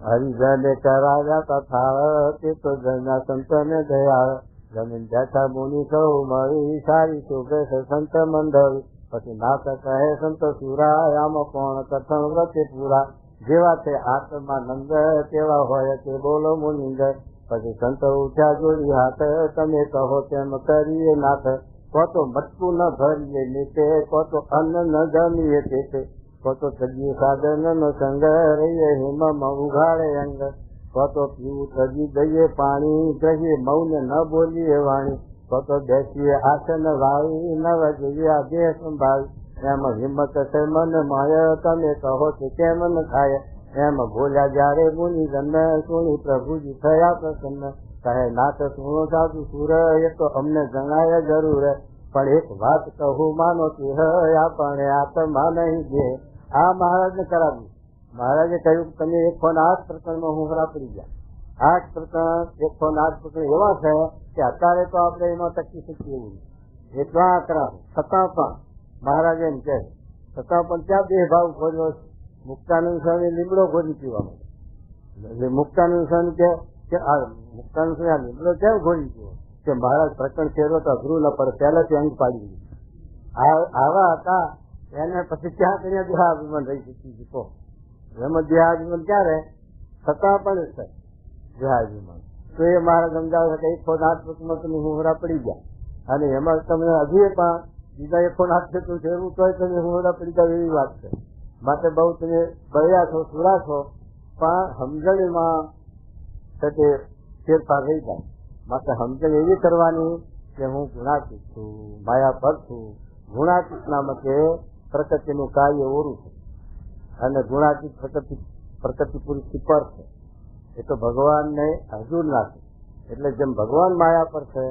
હરિજને કરાયા તથા તે તો જના સંતને દયા જમીન બેઠા મુનિ સૌ મળી સારી શોભે છે સંત મંડળ. પછી નાથ કહે સંત સુરા આમ કોણ કથન વ્રતે પૂરા જેવા તે આત્માનંદ તેવા હોય તે બોલો મુનિંદર. પછી સંત ઉઠ્યા જોડી હાથ તમે કહો તેમ કરીએ નાથ. કો તો મટકું ન ભરીએ નીચે, કો તો અન્ન ન જમીએ તે, કો તો તજી સાધન નો સંગ રહીએ હિમમાં ઉઘાડે અંગ. કો તો પીવું તજી દઈએ પાણી કહીએ મૌન ન બોલીએ વાણી. કો તો બેસીએ આસન વાળી નવ જોઈએ દેહ સંભાળી. એમ હિંમત છે મન માય તમે કહો કે કેમ ન થાય. એમ બોલ્યા જયારે મુનિ જન સુણી પ્રભુજી થયા પ્રસન્ન. કહે નાથ સુણો સાધુ સુર એ તો અમને જણાય જરૂર. પણ એક વાત કહું માનો કે આપણે આત્મા નહીં દે. આ મહારાજને કરાવ્યું. મહારાજે કહ્યું કે તમે 108 પ્રકરણમાં હું પડી ગયા. 8 પ્રકરણ 108 પ્રકરણ એવા છે કે અત્યારે તો આપણે એમાં ટકી શકીએ એવું નહીં. એટલા કરાવે છતાં પણ મહારાજે એમ કહે છતાં પણ ત્યાં બે ભાવ ખોલ્યો. મુક્તાનંદ સ્વામી લીમડો ખોલી પીવા માટે. એટલે મુક્તાનંદ સ્વામી કે મુક્તાનંદ સ્વામી આ લીમડો કેમ ખોલી પીવો કે મહારાજ પ્રકરણ ખેડો તો અઘરું ન પડે, પહેલાથી અંગ પાડી દીધું. આવા હતા એને પછી ક્યાં કરીને દેહાભિમાન રહી શકી તો એમાં દેહાભિમાન ક્યારે છતાં પણ છે દેહાભિમાન. તો એ મારા સમજાવે છે કે 108 તમે હુંહરા પડી ગયા અને એમાં તમે હજી પણ બીજા 108 ફેરવું તો તમે હુંહરા પડી ગયા એવી વાત છે. માટે બહુ તમે બળ્યા છો, સુરા છો, પણ સમજણીમાં તે ફેરફાર રહી જાય. માટે સમજણ એવી કરવાની કે હું ગુણાતીત છું, માયા પર છું. ગુણાતીતના મતે પ્રકૃતિનું કાર્ય ઓરું છે અને ગુણાતીત પ્રકૃતિ પુરુષથી પર છે. એ તો ભગવાનને હજુર ના છે. એટલે જેમ ભગવાન માયા પર છે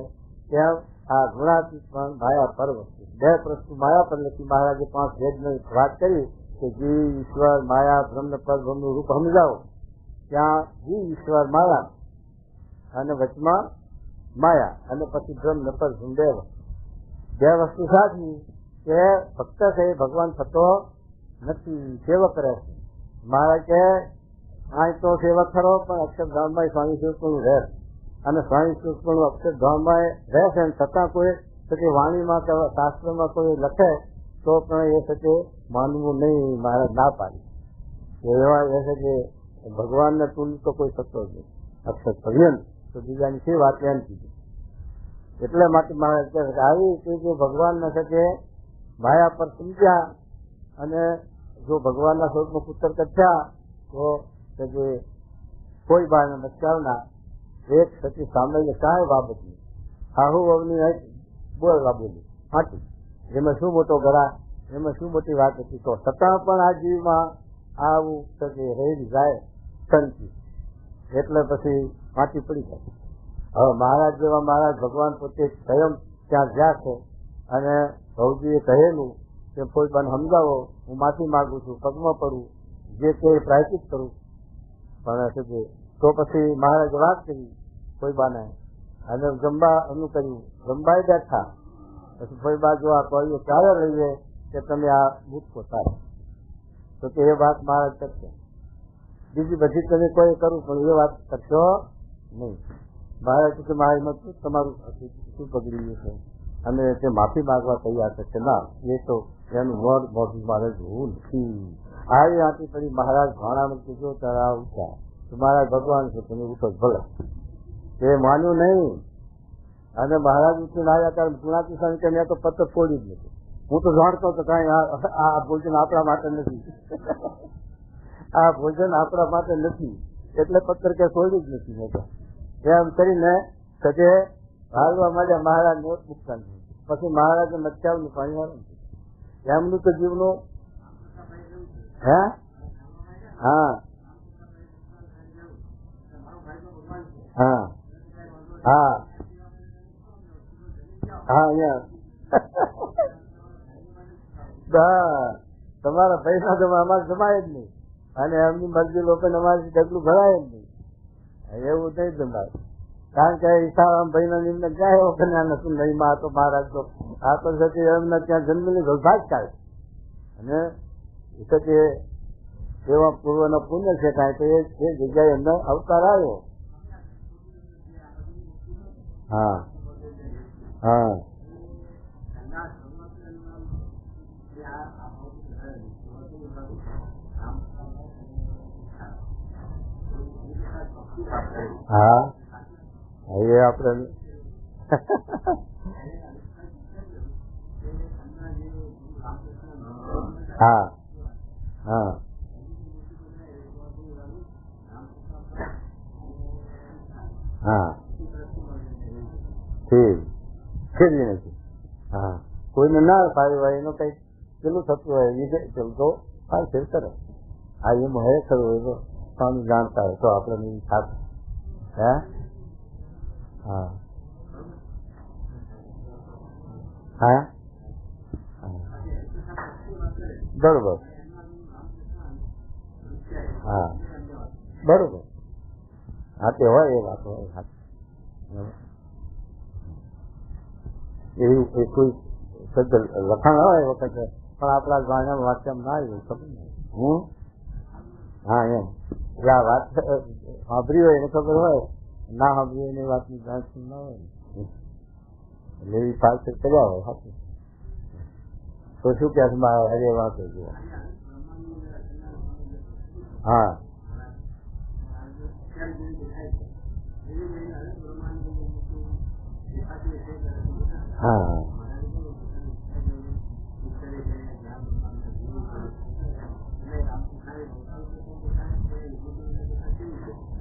તેમ આ ગુણાતીત પણ માયા પર વસ્તુ. બે પ્રશ્નો માયા પર લખી મહારાજે 5 ભેદની વાત કરી કે જીવ, ઈશ્વર, માયા, બ્રહ્મ, પરબ્રહ્મનું રૂપ સમજાવો. ત્યાં જીવ, ઈશ્વર, માયા અને વચમાં માયા અને પછી બ્રહ્મ, પરબ્રહ્મ બે વસ્તુ સાચી કે ભક્ત છે ભગવાન થતો નથી, સેવક રહે છે. મહારાજ કે આ તો સેવક ખરો પણ અક્ષરધામમાં સ્વામી શિવપુરનું રહે અને સ્વામી શિવપુરનું અક્ષરધામમાં રહે છે છતાં કોઈ સચે વાણીમાં કે શાસ્ત્રમાં કોઈ લખે તો પણ એ સચે માનવું નહીં. મહારાજ ના પાડી એવા એ છે કે ભગવાનને તુલ તો કોઈ થતો જ નહીં અક્ષર પર્યંત. તો બીજાની શી વાત એમ કીધી. એટલે માટે મહારાજ કહે છે આવી રીતે ભગવાનને છે કે માયા પર સમજ્યા અને જો ભગવાનના સ્વરૂપનો પુત્ર કચ્યા તો જે કોઈ બાને બચાવના એક સચી સાંભળીને કાંઈ બાબત નહીં. હાહુ વહુની બોલવા બોલી હાથી એમાં શું મોટો ગળા, એમાં શું મોટી વાત હતી. તો છતાં પણ આ જીવમાં આવું રહી જાય શાંતિ એટલે પછી માટી પડી જાય. હવે મહારાજ જેવા મહારાજ ભગવાન પોતે સ્વયં ત્યાં જ્યાં છે અને ભવજીએ કહેલું કે કોઈ બન સમજાવો, હું માફી માંગુ છું, પગમાં પડું, જે તે પ્રાયચિત કરું. પણ તો પછી મહારાજે વાત કરી કોઈ બાને અને જમવા એમનું કર્યું. જમવાએ બેઠા પછી કોઈ બા જો આ કહ્યું ક્યારે લઈએ કે તમે આ મૂકો થાય તો કે એ વાત મહારાજ કરશે. બીજી બધી તમે કોઈ કરું પણ એ વાત કરશો નહીં. મહારાજ કે મારી મત તમારું શું બગડી ગયું છે અને તે માફી માંગવા તૈયાર છે. ના, એ તો એનું મોઢું મારે જોવું નથી. આવી આથી પછી મહારાજ ભાણામાં કીધું તારા ઉઠ્યા તો મહારાજ ભગવાન છે તમે ઉઠો ભલે. એ માન્યું નહીં અને મહારાજ ઉઠીને આવ્યા ત્યારે ગુણાતી સ્વામી કે મેં તો પત્તર ફોડી જ નથી. હું તો જાણતો હતો કઈ આ ભોજન આપણા માટે નથી આ ભોજન આપણા માટે નથી એટલે પત્તર કે ફોડી જ નથી. મેં તો એમ કરીને સજે હાલવા માંડ્યા મહારાજ ને મૂકતા. પછી મહારાજે મચ્છાવનું પાણી વાળું એમનું તો જીવનું હે હા હા હા હા અહીંયા તમારા પૈસા જમા અમારે જમાય જ નહીં અને એમની મરજી લોકોને અમારી ડગલું ભરાય જ નહીં. એવું નહીં જમાય કારણ કે ઈશારામ ભાઈ ના નિમ્ન ક્યાં એવો કન્યા નથી નહીં. માં તો મહારાજ તો આ તો એમને ત્યાં જન્મ લીધો ભાગ થાય અને એવા પૂર્વનો પુણ્ય છે કાંઈ તો એ જગ્યાએ એમને અવતાર આવ્યો. હા હા હા એ આપણે હા હા હા ઠીક ફેરવી નથી. હા કોઈને ના ફાવી હોય એનું કઈ પેલું થતું હોય વિજય ચલતો ફાર ફેર કરે. આ એમ હે ખરું હોય તો સ્વામી જાણતા હોય તો આપણે એવી સાથે હે હા હા બરોબર હા બરોબર હા તે હોય એ વાત હોય એવું કોઈ લખાણ હોય વખતે પણ આપણા ગાણા વાંચવામાં ના આવ્યું ખબર ને હું હા એમ એટલે આ વાત સાંભળી હોય એને ખબર હોય ના સાંભળી હોય એની વાતની જાણ ના હોય એટલે એવી પાછળ કર્યા હોય સાચું તો શું કે હરે વાંચો જુઓ. હા હા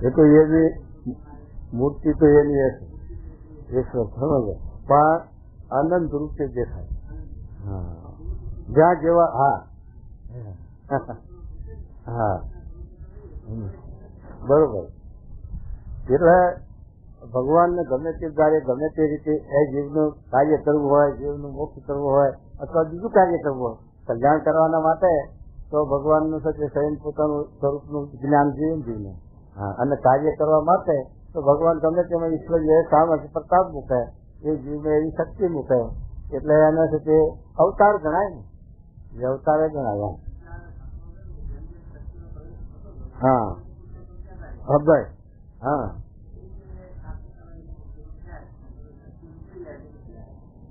એ તો એની મૂર્તિ તો એની ઈશ્વર સમજો પણ આનંદ રૂપે દેખાય. હા જ્યાં જેવા. હા હા બરોબર. એટલે ભગવાનને ગમે તે દ્વારે ગમે તે રીતે એ જીવનું કાર્ય કરવું હોય, જીવનું મોક્ષ કરવું હોય અથવા બીજું કાર્ય કરવું હોય, કલ્યાણ કરવાના માટે તો ભગવાનનું સત્ય સ્વયં પોતાનું સ્વરૂપનું જ્ઞાન જીવને. હા અને કાર્ય કરવા માટે તો ભગવાન ગમે તેમાં ઈશ્વરીય સામર્થ્ય પ્રતાપ મૂકે, એ જીવને એવી શક્તિ મૂકે, એટલે એના સાથે અવતાર ગણાય ને, એ અવતારે ગણાય. હા અભય. હા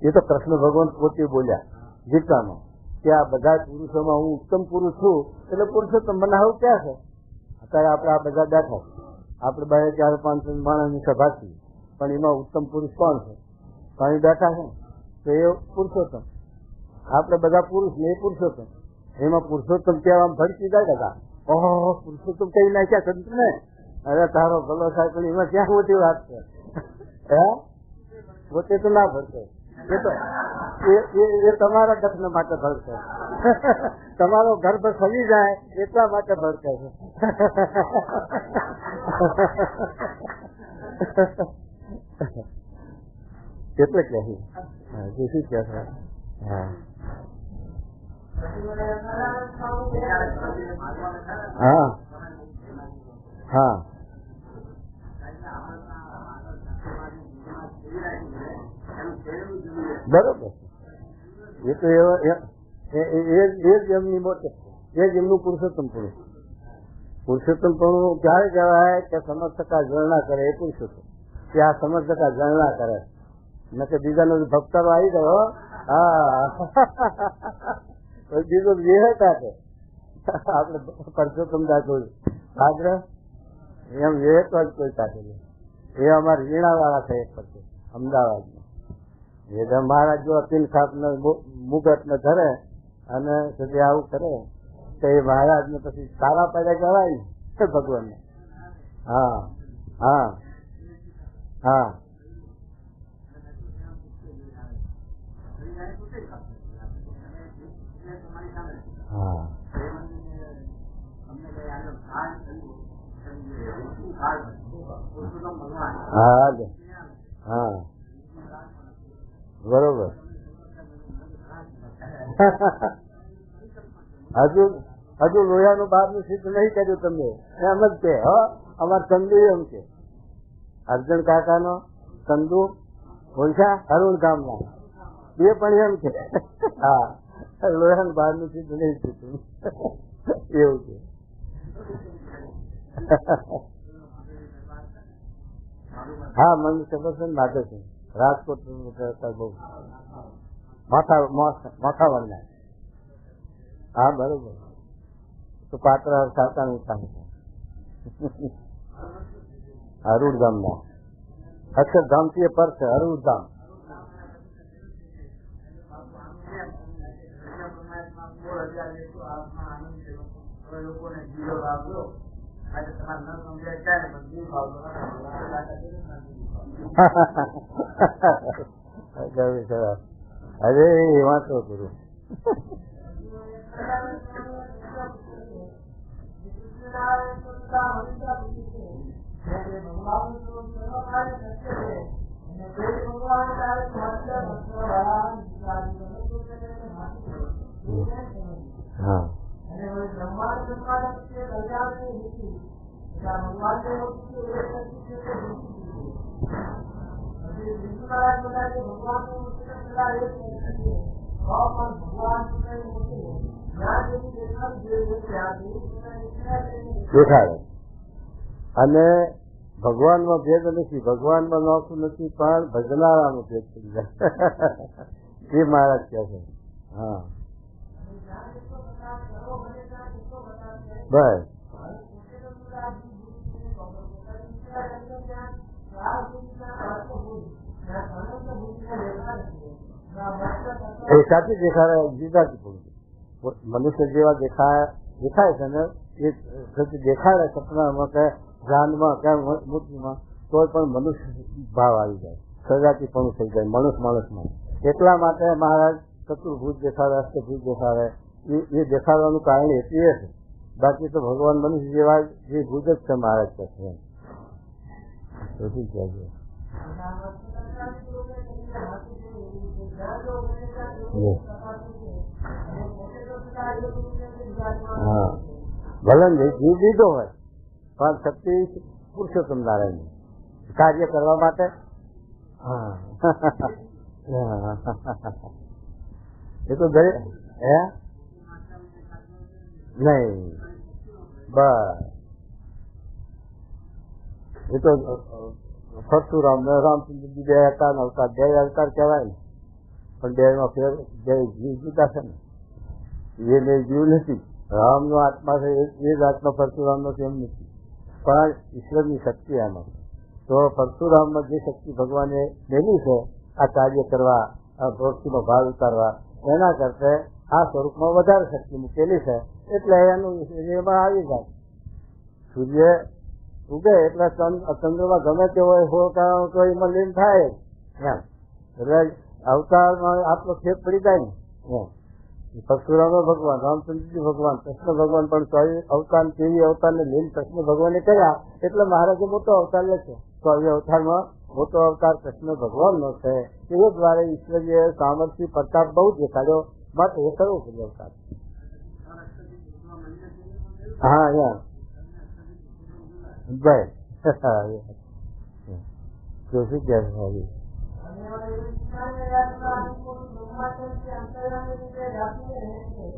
એ તો કૃષ્ણ ભગવાન પોતે બોલ્યા ગીતામાં કે આ બધા પુરુષોમાં હું ઉત્તમ પુરુષ છું, એટલે પુરુષોત્તમ મને હવે ક્યાં છે? અત્યારે આપણે આ બધા બેઠા, આપણે 400-500 માણસની સભા છીએ, પણ એમાં ઉત્તમ પુરુષ કોણ છે? અહીં બેઠા છે તો એ પુરુષોત્તમ. આપણે બધા પુરુષ ને એ પુરુષોત્તમ. એમાં પુરુષોત્તમ કહેવા ભડકી જાય બધા, ઓહો પુરુષોત્તમ કઈ નાખ્યા સંત ને, અરે તારો ભલો થાય, પણ એમાં ક્યાં મોટી વાત છે? હે પોતે તો ના ભરશે, એ તો એ તમારા દર્શન માટે ભરશે, તમારો ગર્ભ સવી જાય એટલા માટે ભરશે છે. એટલે કે શું કે છે? હા હા હા બરોબર. એ તો એ જ એમની મોટે, એ જ એમનું પુરુષોત્તમ પુરુષ. પુરુષોત્તમ પણ ક્યારે કહેવાય કે સમર્થકા જળના કરે એ પુરુષોત્તમ, કે આ સમર્થકા જળના કરે, ન કે બીજાનો ભક્તારો આવી ગયો. હા બીજો વિહેતા છે આપડે પરસોત્તમ દાખલ આગ્રહ એમ વિહેતો જ કોઈ સાથે. એ અમારા વીણા વાળા છે એક પછી અમદાવાદમાં. એ મહારાજ જો અતિલ સાપ ને મુગટ ને ધરે અને સુધી આવું કરે તો એ મહારાજ ને પછી સારા પેદા કહેવાય ને ભગવાન ને. હા હા હા હા હા હા બરોબર. હજુ લોહીનું બહારનું સિદ્ધ નહીં કર્યું તમે, એમ જ છે. અમાર ચંદુ એમ છે, અર્જુન કાકા નો ચંદુ ઓળખા અરુણ ગામના, એ પણ એમ છે. હા લોહીનું બહારનું સિદ્ધ નહીં થયું એવું છે. હા મને સબસન લાગે છે. રાજકોટ બહુ માથાવરના. હા બરોબર. તો પાત્ર કાકાનું કામ છે અરુણ ગામના. અક્ષરધામથી એ પર છે અરુણ ધામ. અરે એમાં તો ગુરુ હા દેખાડે. અને ભગવાનમાં ભેદ નથી, ભગવાનમાં નોખું નથી, પણ ભજનારાનો ભેદ થઈ જાય એ મહારાજ કહે છે. હા બસ એ સાચી દેખાડે જુદાથી પૂરું મનુષ્ય જેવા દેખાય છે ને એ દેખાડે સપનામાં કે ધ્યાનમાં કે મૂર્તિમાં તો પણ મનુષ્ય ભાવ આવી જાય, સજાતી પણ થઈ જાય માણસમાં. એટલા માટે મહારાજ ચતુર્ભુજ દેખાડે, અષ્ટભુજ દેખાડે. એ દેખાડવાનું કારણ એટલી છે, બાકી તો ભગવાન મનુષ્ય જેવા જે ભુજ જ છે મહારાજ પાસે. હા ભલે જીવ લીધો હોય પણ શક્તિ પુરુષોત્તમ નારાયણ કાર્ય કરવા માટે. હા એ તો દરેક નહીં બસ એ તો પરશુરામ ને રામચંદ્રજી બે અવતાર કહેવાય ને, પણ બે માં ફેર બે જીવ જુદા છે ને. એ બે જીવ નથી, રામનો આત્મા છે એ જ આત્મા પરશુરામનો તેમ નથી, પણ ઈશ્વરની શક્તિ આમાં. તો પરશુરામમાં જે શક્તિ ભગવાને મેળવી છે આ કાર્ય કરવા, આ ભક્તિનો ભાવ ઉતારવા, એના કરતા આ સ્વરૂપમાં વધારે શક્તિ મૂકેલી છે, એટલે એનું એમાં આવી જાય. સૂર્ય ઉગે એટલે ચંદ્રમાં ગમે તે હોય તો એમાં લીન થાય એમ. એટલે અવતારમાં આટલો ખેપ પડી જાય ને એમ. પરશુરામ ભગવાન, રામચંદ્રજી ભગવાન, કૃષ્ણ ભગવાન પણ 24 અવતાર તેવી અવતારને લીન કૃષ્ણ ભગવાને કર્યા, એટલે મહારાજે મોટો અવતાર લેશે. 24 અવતારમાં મોટો અવતાર કૃષ્ણ ભગવાનનો છે. એ દ્વારા ઈશ્વરીય સામર્થ્ય પ્રતાપ બહુ દેખાડ્યો, માટે એ કરવું પડે અવતાર. હા યાર ભાઈ શું કે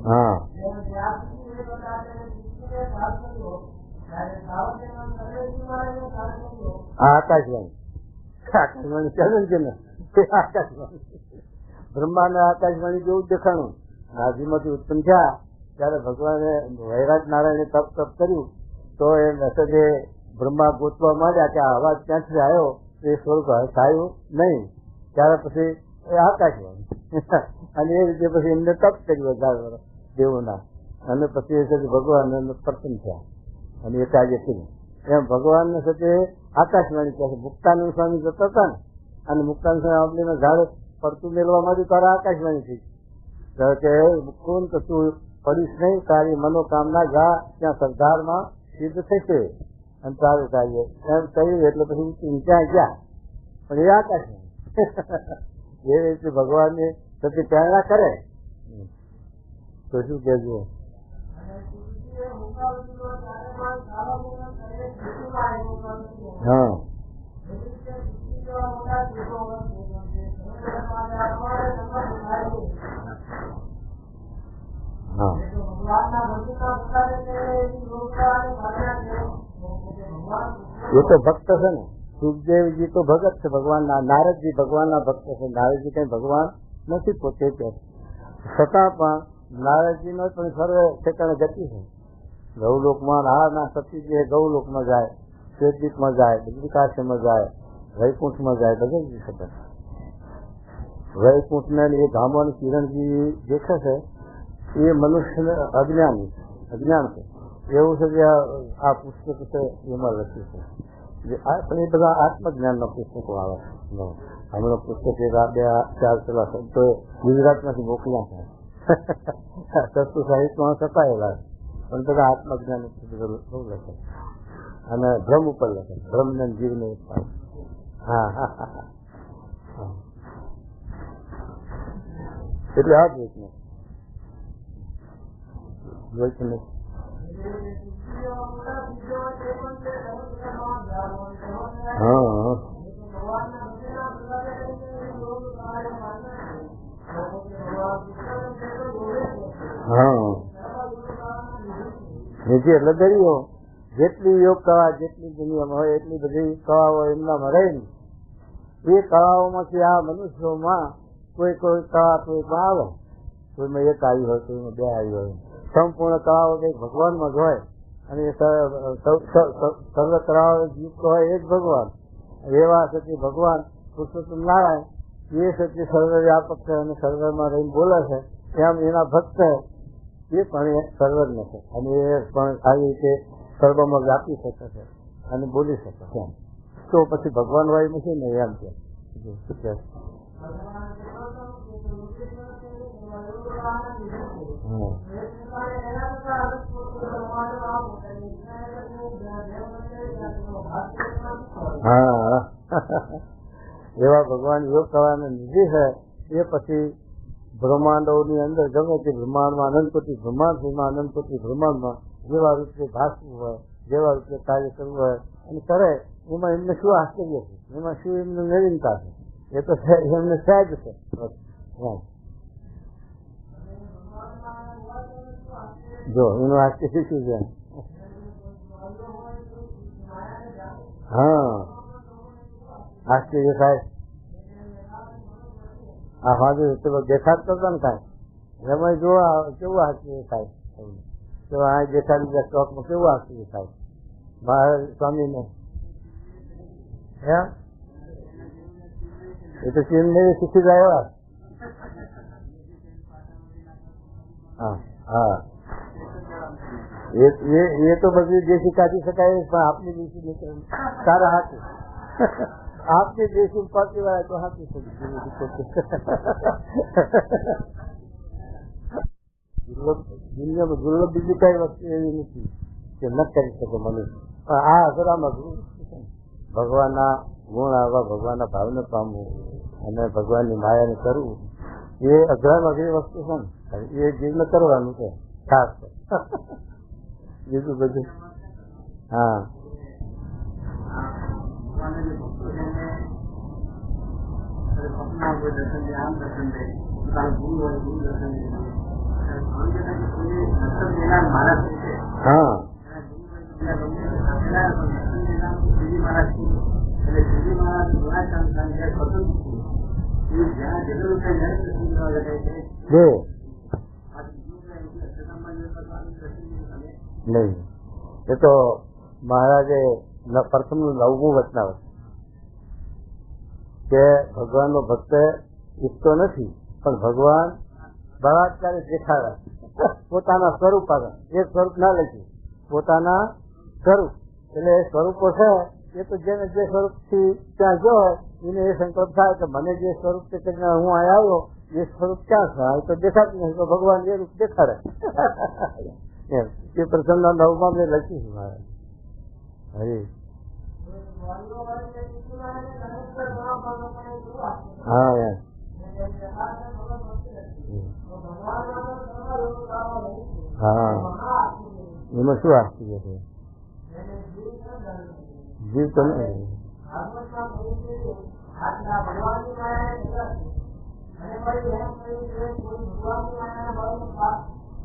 હા આકાશવાણી ચાલે છે ને, આકાશવાણી બ્રહ્માને આકાશવાણી જેવું દેખાણું. નાજીમાંથી ઉત્પન્ન થયા ત્યારે ભગવાને વૈરાજ નારાયણે તપ કર્યું, તો એ મેસેજે બ્રહ્મા ગોતવા માંડ્યા કે આ અવાજ ક્યાંથી આવ્યો, એ સ્વરૂપ થયું નહીં. ત્યારે પછી એ આકાશવાણી અને એ રીતે પછી એમને તપ કર્યું 1000 વર્ષ દેવોના, અને પછી એ સાથે ભગવાન પ્રસન્ન થયા અને એ કાર્ય કર્યું. એમ ભગવાનને સાથે આકાશવાણી કહે છે. મુક્તાનંદ સ્વામી જતા હતા ને, અને મુક્તાનંદ સ્વામી આપણીને ઝાડે પડતું મેળવા માંડ્યું ત્યારે આકાશવાણી થઈ કે મુક્તું તો તું પડીશ નહીં, તારી મનોકામના જા ત્યાં સરદારમાં સિદ્ધ થશે અને તારું કાર્ય એમ કહ્યું. એટલે પછી ત્યાં ગયા, પણ એ આકાશવાણી એ રીતે ભગવાનને સતી પ્રેરણા કરે તો શું કહેજો. હા હા એ તો ભક્ત છે ને. સુખદેવજી તો ભગત છે ભગવાનના, નારદજી ભગવાનના ભક્ત છે. નારદજી કઈ ભગવાન નથી પોતે, છતાં પણ નારદજી નો પણ સર્વે ઠેકાણે ગતિ છે. ગૌલોકમાં ના સતીજી ગૌલોકમાં જાય, શ્વેતદીપમાં જાય, બદ્રિકાશ્રમમાં જાય, વૈકુંઠમાં જાય, બધે જ શકે. વૈકુંઠ ને એ ધામોની કિરણજી દેખે છે એ મનુષ્યને અજ્ઞાન છે. એવું છે કે આ પુસ્તક છે એમાં લખ્યું છે, પણ એ બધા આત્મજ્ઞાનના પુસ્તકો આવે. હમણાં પુસ્તક 1 2 4 શબ્દો ગુજરાતમાંથી મોકલ્યા છે, સસ્તું સાહિત્યમાં છપાયેલા, પણ બધા આત્મજ્ઞાન બહુ લખે અને ભ્રમ ઉપર લખે, ભ્રમને જીવને. હા હા હા એટલે આ જ રીતનું જોઈ છે. હા હા નીચે એટલે દરિયો જેટલી યોગ કળા જેટલી દુનિયામાં હોય એટલી બધી કળાઓ એમનામાં રહી, એ કળાઓમાંથી આ મનુષ્યોમાં કોઈ કળા કોઈમાં આવે, કોઈમાં એક આવી હોય, કોઈમાં બે આવી હોય. સંપૂર્ણ કળાઓ કંઈક ભગવાનમાં જ હોય અને એ સર્વ કળાઓ યુક્ત હોય એ જ ભગવાન. એવા સત્ય ભગવાન પુરુષોત્તમ નારાયણ એ સત્ય સર્વવ્યાપક છે અને સર્વમાં રહીને બોલે છે. એમ એના ભક્ત એ પણ એ સર્વજ્ઞ છે અને એ પણ આવી રીતે સર્વમાં વ્યાપી શકે છે અને બોલી શકે છે. તો પછી ભગવાન વાયુ નથી ને એમ કે હા એવા ભગવાન યોગ કરવાને નિધિ છે. એ પછી બ્રહ્માંડોની અંદર ગમે તે બ્રહ્માંડમાં અનંતકોટી બ્રહ્માંડ અનંતકોટી બ્રહ્માંડમાં જેવા રૂપે ભાસવું હોય, જેવા રૂપે કાર્ય કરવું હોય અને કરે, એમાં એમને શું આશ્ચર્ય છે, એમાં શું એમની નવીનતા છે, એ તો એમને સહેજ છે. જો એનું આશ્ચર્ય શું છે? હા આશ્ચર્ય થાય. આ વાંધો દેખાડ કરતા ને થાય એમાં જોવા કેવું આશ્ચર્ય થાય. તો આ દેખાડી ગયા સ્ટોકમાં કેવું આશ્ચર્ય થાય મહારાજ સ્વામીને. એ તો ચીન શીખી ગયા. હા હા એ તો બધી દેશી કાઢી શકાય પણ આપની દેશી નીકળે સારા હાથે. આપની દેશી પાકી વાળા તો હાથી દુનિયામાં દુર્લભ બીજી કઈ વસ્તુ એવી નથી કે ન કરી શકે મનુષ્ય. આ અઘરામાં ભગવાનના ગુણ આવવા, ભગવાનના ભાવને પામવું અને ભગવાનની માયાને કરવું એ અઘરામાં અઘરી વસ્તુ છે ને. એ જીવને કરવાનું છે ખાસ. બીજું બધું હા હા નહીં. એ તો મહારાજે પ્રથમનું 9મું વચનાવત કે ભગવાનનો ભક્ત ઈચ્છતો નથી પણ ભગવાન બળાત્કારે દેખાડે પોતાના સ્વરૂપ આગળ. એક સ્વરૂપ ના લખ્યું, પોતાના સ્વરૂપ. એટલે એ સ્વરૂપો છે એ તો જેને જે સ્વરૂપ થી ત્યાં જોય એને એ સંકલ્પ થાય કે મને જે સ્વરૂપ થી કરીને હું અહીં આવ્યો એ સ્વરૂપ ક્યાં છે, તો દેખાતું નથી, તો ભગવાન એ રૂપ દેખાડે. એમ એ પ્રસંગના 9માં મેં લખ્યું છે મારે. હરી હા એમ હા એમાં શું આશ્ચર્ય છે? જીવ તો નહીં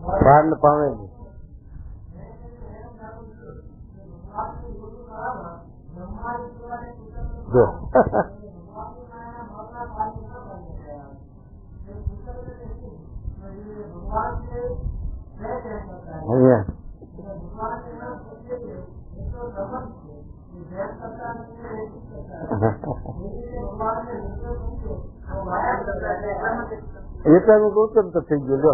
બહાર ને પામે જો એ તો હું ગૌતમ તો થઈ ગયો. જો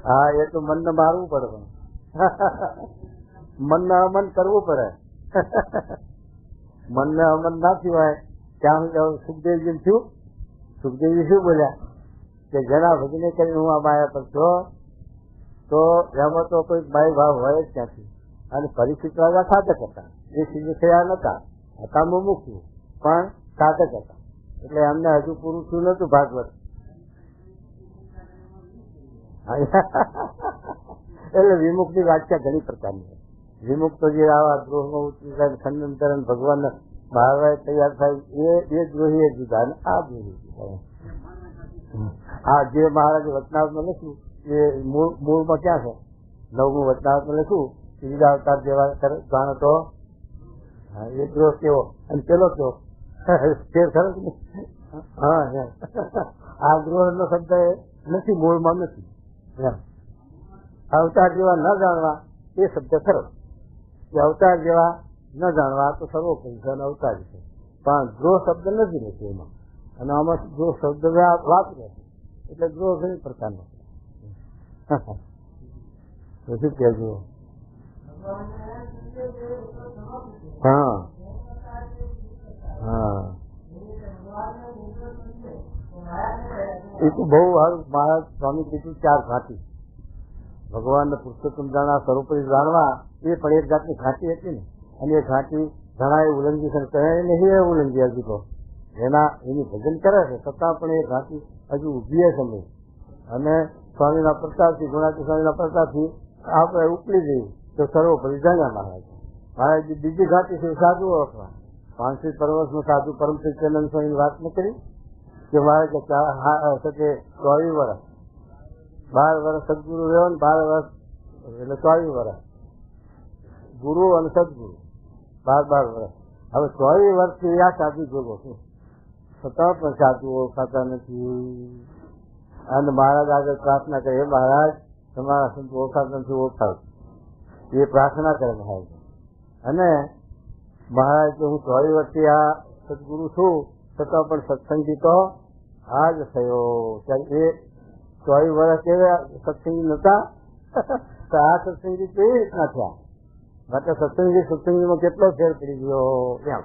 હા એ તો મનને મારવું પડે, મનને અમન કરવું પડે. મનને અમન ના થવાય ત્યાં સુખદેવજી થયું. સુખદેવજી શું બોલ્યા કે જેના ભજને કરીને હું આ માયા પર છો તો એમાં તો કોઈ બાય ભાવ હોય જ ત્યાંથી. અને પરીક્ષિત રાજા સાધક હતા, એ સિદ્ધ થયા નતા, હતા મુમુક્ષુ પણ સાધક હતા. એટલે એમને હજુ પૂરું થયું નતું ભાગવત. એટલે વિમુખ ની વ્યાખ્યા ઘણી પ્રકારની છે. વિમુખ તો જે આવા દ્રોહમાં ઉતરી જાય, ખંડન કરે, ભગવાન મહારાજ તૈયાર થાય એ દ્રોહી એ જુદા અને આ દ્રોહી જુદા. આ જે મહારાજે વચનાવતમાં લખ્યું એ મૂળમાં ક્યાં છે? 9મું વચનાવતમાં લખ્યું ત્રીજા અવતાર જેવા જાણો તો એ દ્રોહ કેવો અને પેલો કેવો. ફેર ખરો કે હા આ ગૃહ નો શબ્દ નથી, મૂળમાં નથી. અવતાર જેવા ન જાણવા એ શબ્દ ખરો કે અવતાર જેવા ન જાણવા તો સર્વોપરી છે અને અવતાર છે, પણ ગૃહ શબ્દ નથી એમાં. અને આમાં ગૃહ શબ્દ વાપરે છે એટલે ગૃહ ઘણી પ્રકારનો શું કહેજો. હા હા એ તો બહુ સારું. મહારાજ સ્વામી કીધું 4 ઘાટી ભગવાનને પુરુષોત્તમ જાણવા, સર્વોપરી જાણવા, એ પણ એક જાતની ઘાટી હતી ને. અને એ ઘાટી ઘણા એ ઉલ્લંઘી છે, નહીં એ ઉલ્લંઘી હજુ તો એની ભજન કરે છે છતાં પણ એ ઘાટી હજુ ઉભી છે નહીં. અને સ્વામીના પ્રતાપથી, ગુણાતી સ્વામીના પ્રતાપથી આપણે ઉપડી જઈએ તો સર્વોપરી જાણ્યા મહારાજ. બીજી ઘાટી છે સાધુ ઓળખવા. પાંચસી પર્વતનું સાધુ પરમ સચ્ચિદાનંદ સ્વામીની વાત ન કરી કે મારે કે 24 વર્ષ 12 વર્ષ સદગુરુ રહ્યો ને 12 વર્ષ એટલે 24 વર્ષ ગુરુ અને સદગુરુ 12 વર્ષ. હવે 24 વર્ષથી આ સાધુ જોગો છું છતાં પણ સાધુ ઓળખાતા નથી. અને મહારાજ આગળ પ્રાર્થના કરે, મહારાજ તમારા સંત ઓળખાતા નથી, ઓળખાવ. એ પ્રાર્થના કરે મહારાજ. અને મહારાજ કે હું 24 વર્ષથી આ સદગુરુ છું છતાં પણ સત્સંગી તો આ જ થયો. ત્યારે એ 24 વર્ષ કેવા સત્સંગી નતા તો આ સત્સંગી કેવી રીતના થયા? માટે સત્સંગીમાં કેટલો ફેર પડી ગયો. એમ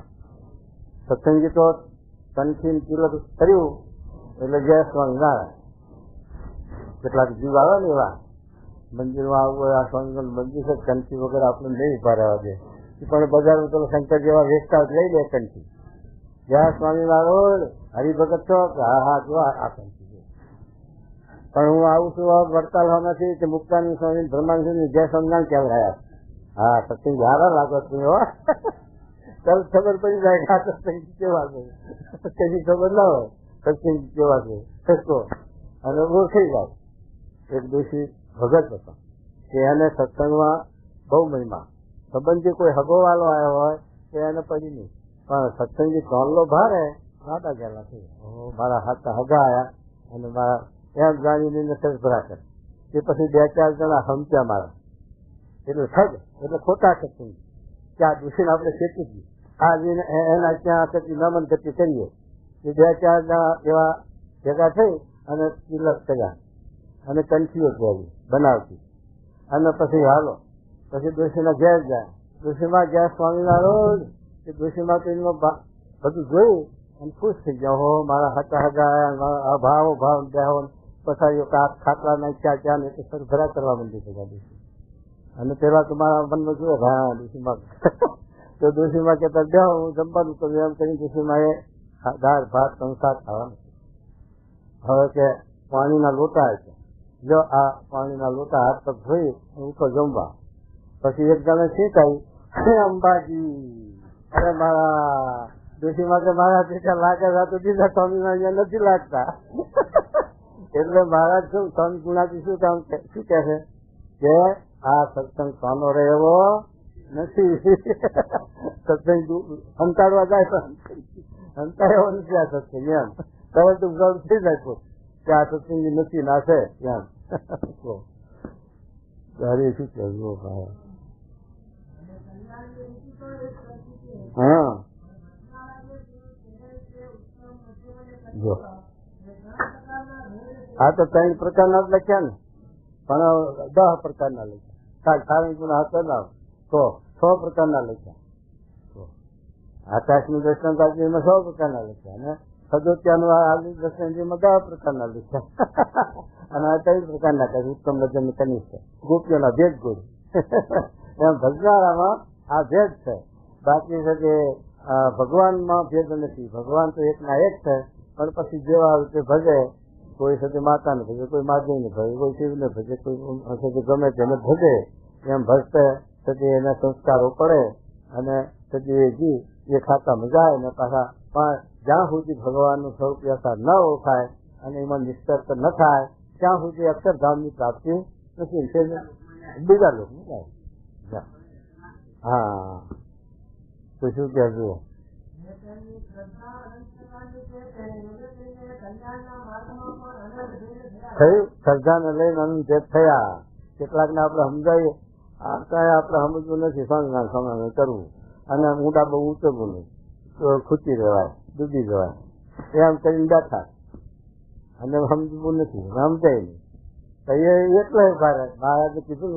સત્સંગી તો કંઠી તિલક કર્યું એટલે જય સ્વામિનારાયણ. કેટલાક જીવ આવે ને એવા મંદિરમાં આવવું હોય, આ સ્વામિનારાયણ મંદિર છે, કંઠી વગર આપણે નહીં ઉભા રહેવા દે. પણ બજારમાં તો શંકર જેવા વેચતા લઈ લે કંઠી, જય સ્વામિનારાયણ હરિભગત છો કે હા જો આ કંઠી છે. પણ હું આવું છું વડતાલ નથી કે મુક્તાનંદ સ્વામી બ્રહ્માનંદ જય સ્વામિનારાયણ કેમ રહ્યા. હા સત્સંગ સારા લાગો તમે હો, ચાલ ખબર પડી જાય કે આ સત્સંગ કેવા છે. કઈ ખબર ના હોય સત્સંગ કેવા છે અને ઓળખાઈ જાય. એક દોષી ભગત હતો કે એને સત્સંગમાં બહુ મહિમા, સંબંધી કોઈ હગોવાલો આવ્યો હોય તો એને પડી નહીં, પણ સત્સંગી ચોલ્લો ભારે નાટા ગયેલા છે. મારા હાથ હગા આવ્યા અને મારા એમ જાણીને નસર ભરા કરે. એ પછી 2-4 જણા હમચ્યા મારા એટલે ઠગ એટલે ખોટા સત્સંગી કે આ દુષીને આપણે શેકી દઈએ, આ એના ત્યાં કદી નમન ગતિ કરીએ. એ 2-4 જણા એવા ભેગા થઈ અને તિલક કર્યા અને કંઠીઓ પહેરી બનાવતી. અને પછી હાલો પછી દોશીના ઘેર જાય. દોશીમાં ગયા સ્વામિનારાયણ કે દોશીમાં તો એમાં બધું જોયું અને ખુશ થઈ ગયા. હો મારા હતા હગા ભાવ બેહો પછાડીઓ ખાટલા નાખ્યા ત્યાં ને સરભરા કરવા માંડી ગયા દોશી. અને પેલા તો મારા મનમાં જોયે હા દોશીમાં તો દોશીમાં કહેતા બેહો હું જમવાનું કરું એમ કરી દોશીમાં એ દાળ ભાત સંસાર ખાવાનું. હવે કે પાણીના લોટા છે, જો આ પાણીના લોટા હાથ પગ ધોઈ ઉપર જમવા. પછી એક જણે શીખાય અંબાજી, અરે મારા દોશીમાં કે મારા પીછા લાગે તો બીજા સ્વામી અહીંયા નથી લાગતા. એટલે મહારાજ શું સ્વામી ગુણાથી શું કામ શું કે છે કે આ સત્સંગ પાનો રહેવો નથી. સત્સંગ અંતાડવા જાય તો અંતાડવો નથી આ સત્સંગ. એમ તરત ગળ થઈ જાય કે આ સત્સંગી નથી નાશે એમ. તારે શું કહેવું? હા જો આ તો 3 પ્રકારના જ લખ્યા ને, પણ 10 પ્રકારના લખ્યા. સારી ગુણ હાથ ના તો 6 પ્રકારના લખ્યા. આકાશનું દર્શન કાઢી એમાં 100 પ્રકારના લખ્યા અને સદોત્યાનું હાલની દર્શનજીમાં 10 પ્રકારના લખ્યા. અને આ 3 પ્રકારના કહે ઉત્તમ લગ્ન કનિષ્ઠ ગોપીઓના ભેદ ગુરુ. એમ ભજનારામાં આ ભેદ છે. બાકી છે કે ભગવાનમાં ભેદ નથી. ભગવાન તો એકના એક છે, પણ પછી જેવા રીતે ભજે, કોઈ સાથે માતાને ભજે, કોઈ મહાદેવને ભજે, કોઈ શિવને ભજે, કોઈ ગમે તેને ભજે. એમ ભજતે થતી એના સંસ્કારો પડે અને થતી એ ખાતામાં જાય ને પાછા. પણ જ્યાં સુધી ભગવાનનું સ્વરૂપ યથાર્થ ન ઓળખાય અને એમાં નિષ્કર્ષ ન થાય ત્યાં સુધી અક્ષરધામની પ્રાપ્તિ નથી. બીજા લોકો હા તો શું કે જુઓ થયું શ્રદ્ધાને લઈને અનુભેદ થયા. કેટલાકને આપણે સમજાવીએ આપણે સમજવું નથી, સ્વામિનારાયણ સ્વામિનારાયણ કરવું અને ઊંડા બહુ ઉતરવું નહીં, તો ખૂચી રહેવાય, ડૂબી જવાય, એમ કરીને બેઠા અને સમજવું નથી, સમજાય નહીં. તો એ એટલે મહારાજે કીધું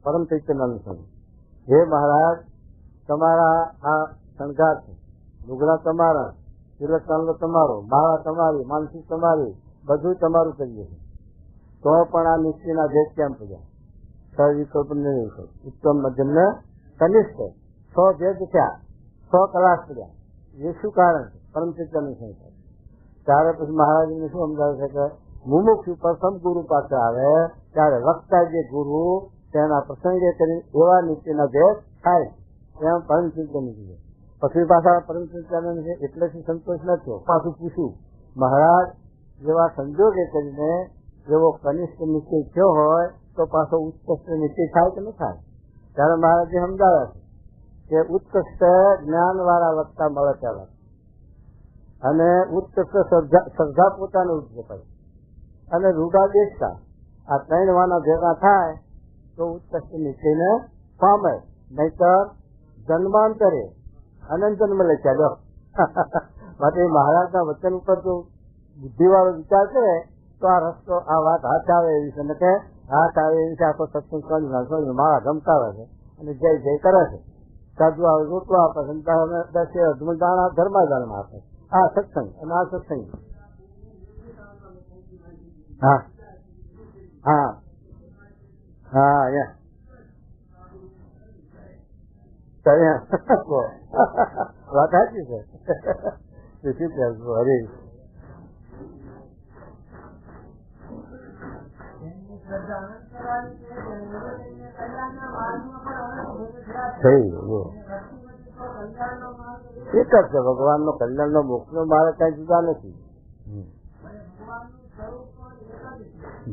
પરમ ચૈતન્યનું સ્વામી, હે મહારાજ તમારા આ શણગાર છે, લુગડા તમારા, તિલક ચાંદલો તમારો, માળા તમારી, માનસી તમારી, બધું તમારું કરીએ છીએ, તો પણ આ નિશ્ચયના ભેદ કેમ પડ્યા? સવિકલ્પ નિર્વિકલ્પ, ઉત્તમ મધ્યમ ને કનિષ્ઠ 100 ભેદ થયા, 100 કલાક પડ્યા. એ શું કારણ છે? પરમ ચૈતન્યનું સંસાર. ત્યારે પછી મહારાજને શું સમજાવે છે કે મુમુક્ષુ પ્રથમ ગુરુ પાસે આવે ત્યારે વક્તા જે ગુરુ તેના પ્રસંગે કરી એવા નીતિના ભેદ થાય, એમ પરમ ચિંતન છે. પછી પાછા પરમ ચિંતન છે એટલેથી સંતોષ ન થયો, પાછું પૂછ્યું મહારાજ જેવા સંજોગે કરીને એવો કનિષ્ઠ નિશ્ચય થયો હોય તો પાછો ઉત્કૃષ્ટ નિશ્ચય થાય કે ન થાય? ત્યારે મહારાજે સમજાવ્યા છે કે ઉત્કૃષ્ટ જ્ઞાન વાળા વક્તા મળે ત્યારે અને ઉત્કૃષ્ટ શ્રદ્ધા પોતાને ઉચ્ચ કરે અને રૂડા દેશતા આ 3 વાના ભેગા થાય તો ઉત્કૃષ્ટ નિશ્ચયને પામે, નહીતર જન્માંતરે અનંત જન્મ લઈ ચાલ્યો. માટે મહારાજના વચન ઉપર જો બુદ્ધિવાળો વિચાર કરે તો આ રસ્તો, આ વાત હાથ આવે એવી છે, કે હાથ આવે એવી છે. આખો સત્સંગ સ્વામી માળા ધમકાવે છે અને જય જય કરે છે. સાધુ આવે રોટલો આપે છે, 10 દાણા ધર્માદાનમાં આપે. આ સત્સંગ અને આ સત્સંગ. હા હા હા વાત સાચી છે. શું કહેવું? હરે એક જ છે ભગવાન નો કલ્યાણ નો મોક્ષ નો મારે કઈ જુદા નથી.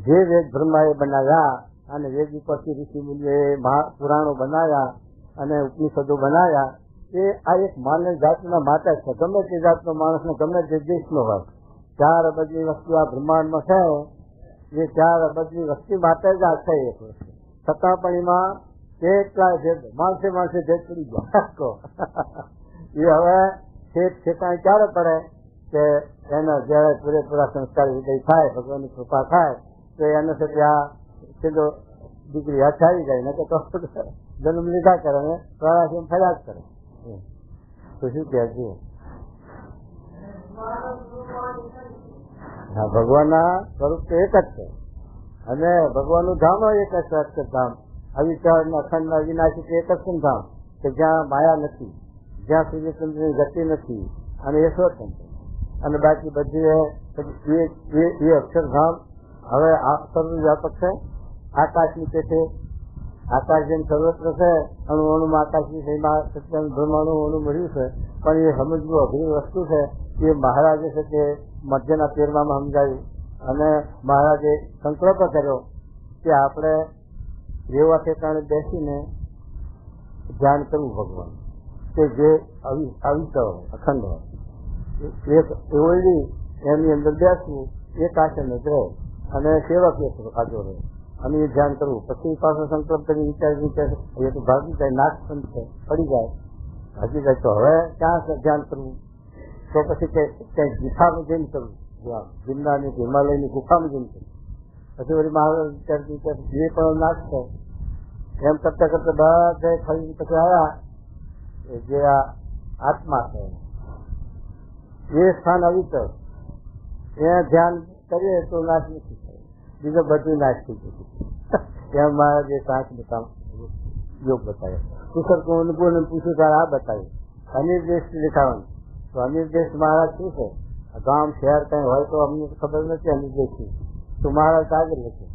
જે વેદ બ્રહ્મા એ બનાવ્યા અને વેદ ઉપરથી ઋષિ મુનિએ પુરાણો બનાવ્યા અને ઉપનિષદો બનાવ્યા, એ આ એક માનવ જાતના માટે છે. ગમે તે જાતનો માણસ ને ગમે તે દેશનો હોય, 4 અબજની વસ્તુ આ બ્રહ્માંડમાં છે, એ 4 અબજની વસ્તી માટે જ આ છે એક વસ્તુ. છતાં પણ એમાં કેટલાય ભેદ, માણસે ભેદ પડી ગયા. એ હવે ઠેકાણ ક્યારે પડે કે એના જયારે પૂરેપૂરા સંસ્કાર વિજય થાય, ભગવાનની કૃપા થાય, તો એને સાથે આ સીધો દીકરી હાથ આવી જાય, ને તો જન્મ લીધા કરે ને પ્રવાસી ફર્યા જ કરે. તો શું કહે છે? હા, ભગવાનના સ્વરૂપ તો એક જ છે અને ભગવાનનું ધામ એક જ છે, અક્ષરધામ. અવિચાર અખંડ અવિનાશી એક જ ધામ કે જ્યાં માયા નથી, જ્યાં સૂર્યચંદ્રની ગતિ નથી અને એ સ્વતંત્ર. અને બાકી બધી એ અક્ષરધામ હવે સર્વવ્યાપક છે. આકાશ નીચે છે, આકાશ જેમ સર્વત્ર છે, અણુ અણુમાં આકાશની સત્યાનું બ્રહ્માંડુ અણુ મળ્યું છે, પણ એ સમજવું અઘરી વસ્તુ છે. એ મહારાજે છે તે મધ્યના 13માં સમજાવ્યું અને મહારાજે સંકલ્પ કર્યો કે આપણે એવા ઠેકાણે બેસીને ધ્યાન કરવું ભગવાન, કે જે અવિચળ હોય, અખંડ હોય. એની અંદર બેસવું, એક આસન જ રહે અને સેવક આજો રહે અને એ ધ્યાન કરવું. પછી પાછો સંકલ્પ કરી વિચાર એ તો ભાગી જાય, નાશ પણ છે, પડી જાય, ભાગી જાય. તો હવે ક્યાં ધ્યાન કરવું? તો પછી ક્યાંક ગુફામાં જઈને કરવું, ગિરનારની હિમાલયની ગુફામાં જઈને કરવું. પછી વળી મહારાજ વિચાર એ પણ નાશ થાય. એમ કરતા કરતા બધા ફરી પછી આવ્યા જે આ આત્મા છે એ સ્થાન અવિચળ, એ ધ્યાન કરીએ તો નાશ નથી થાય, બીજો બધું નાશ થઈ જતું. એમ મારા જે સાંસ યોગ બતાવ્યો. કુશળ અનુકૂળ પૂછ્યું ત્યારે આ બતાવ્યું અનિર્દેશ દેખાવાનું. તો અનિર્દેશ મહારાજ શું છે? ગામ શહેર કઈ હોય તો અમને ખબર નથી અનિર્દેશ શું. તો મહારાજ આગળ લખે